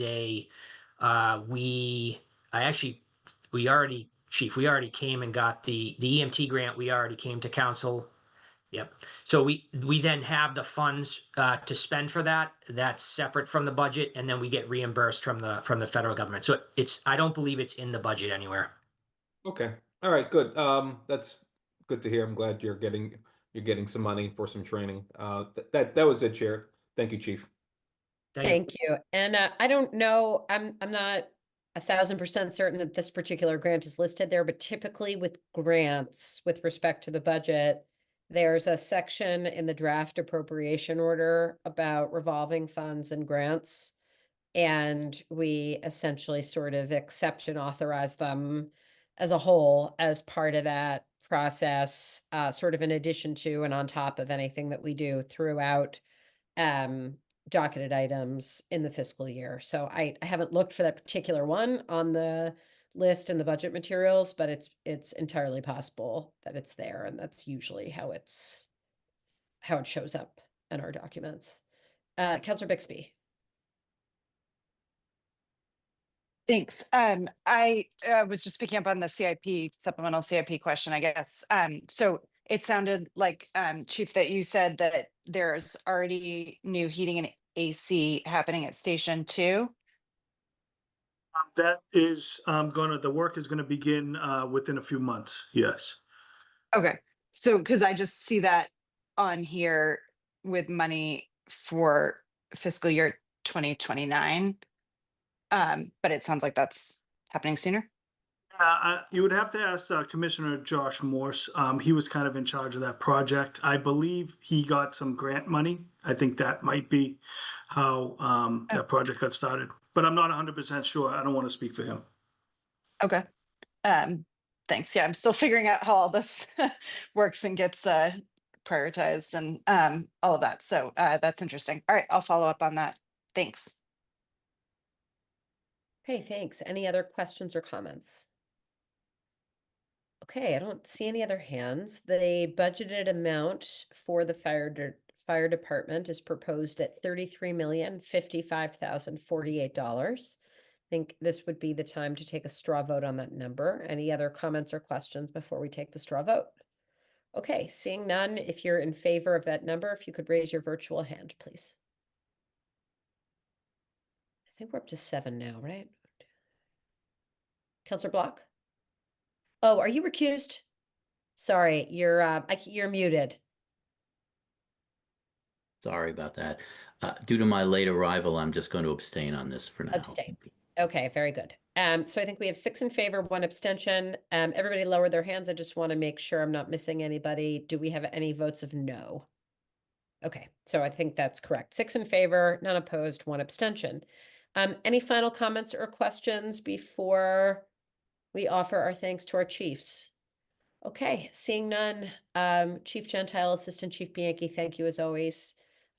we already came and got the EMT grant. We already came to council. Yep. So we then have the funds to spend for that. That's separate from the budget, and then we get reimbursed from the federal government. So I don't believe it's in the budget anywhere. Okay. All right, good. That's good to hear. I'm glad you're getting some money for some training. That was it, Chair. Thank you, Chief. Thank you. And I don't know, I'm not 1,000% certain that this particular grant is listed there, but typically with grants with respect to the budget, there's a section in the draft appropriation order about revolving funds and grants. And we essentially sort of accept and authorize them as a whole as part of that process, sort of in addition to and on top of anything that we do throughout docketed items in the fiscal year. So I haven't looked for that particular one on the list in the budget materials, but it's entirely possible that it's there, and that's usually how it shows up in our documents. Councilor Bixby. Thanks. I was just picking up on the CIP, supplemental CIP question, I guess. So it sounded like, Chief, that you said that there's already new heating and AC happening at Station 2. That is the work is gonna begin within a few months, yes. Okay, so because I just see that on here with money for fiscal year 2029. But it sounds like that's happening sooner. You would have to ask Commissioner Josh Morse. He was kind of in charge of that project. I believe he got some grant money. I think that might be how that project got started, but I'm not 100% sure. I don't want to speak for him. Okay. Thanks. Yeah, I'm still figuring out how all this works and gets prioritized and all of that. So that's interesting. All right, I'll follow up on that. Thanks. Okay, thanks. Any other questions or comments? Okay, I don't see any other hands. The budgeted amount for the fire department is proposed at $33,055,048. I think this would be the time to take a straw vote on that number. Any other comments or questions before we take the straw vote? Okay, seeing none, if you're in favor of that number, if you could raise your virtual hand, please. I think we're up to 7 now, right? Counselor Block? Oh, are you recused? Sorry, you're muted. Sorry about that. Due to my late arrival, I'm just going to abstain on this for now. Abstain. Okay, very good. So I think we have 6 in favor, 1 abstention. Everybody lower their hands. I just want to make sure I'm not missing anybody. Do we have any votes of no? Okay, so I think that's correct. 6 in favor, none opposed, 1 abstention. Any final comments or questions before we offer our thanks to our chiefs? Okay, seeing none, Chief Gentile, Assistant Chief Bianchi, thank you as always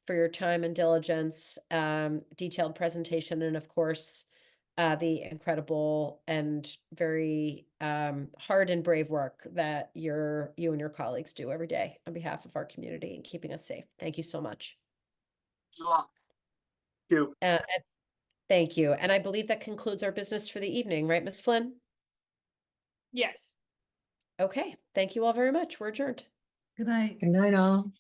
for your time and diligence, detailed presentation, and of course, the incredible and very hard and brave work that you and your colleagues do every day on behalf of our community and keeping us safe. Thank you so much. Thank you. Thank you. And I believe that concludes our business for the evening, right, Ms. Flynn? Yes. Okay, thank you all very much. We're adjourned. Good night. Good night, all.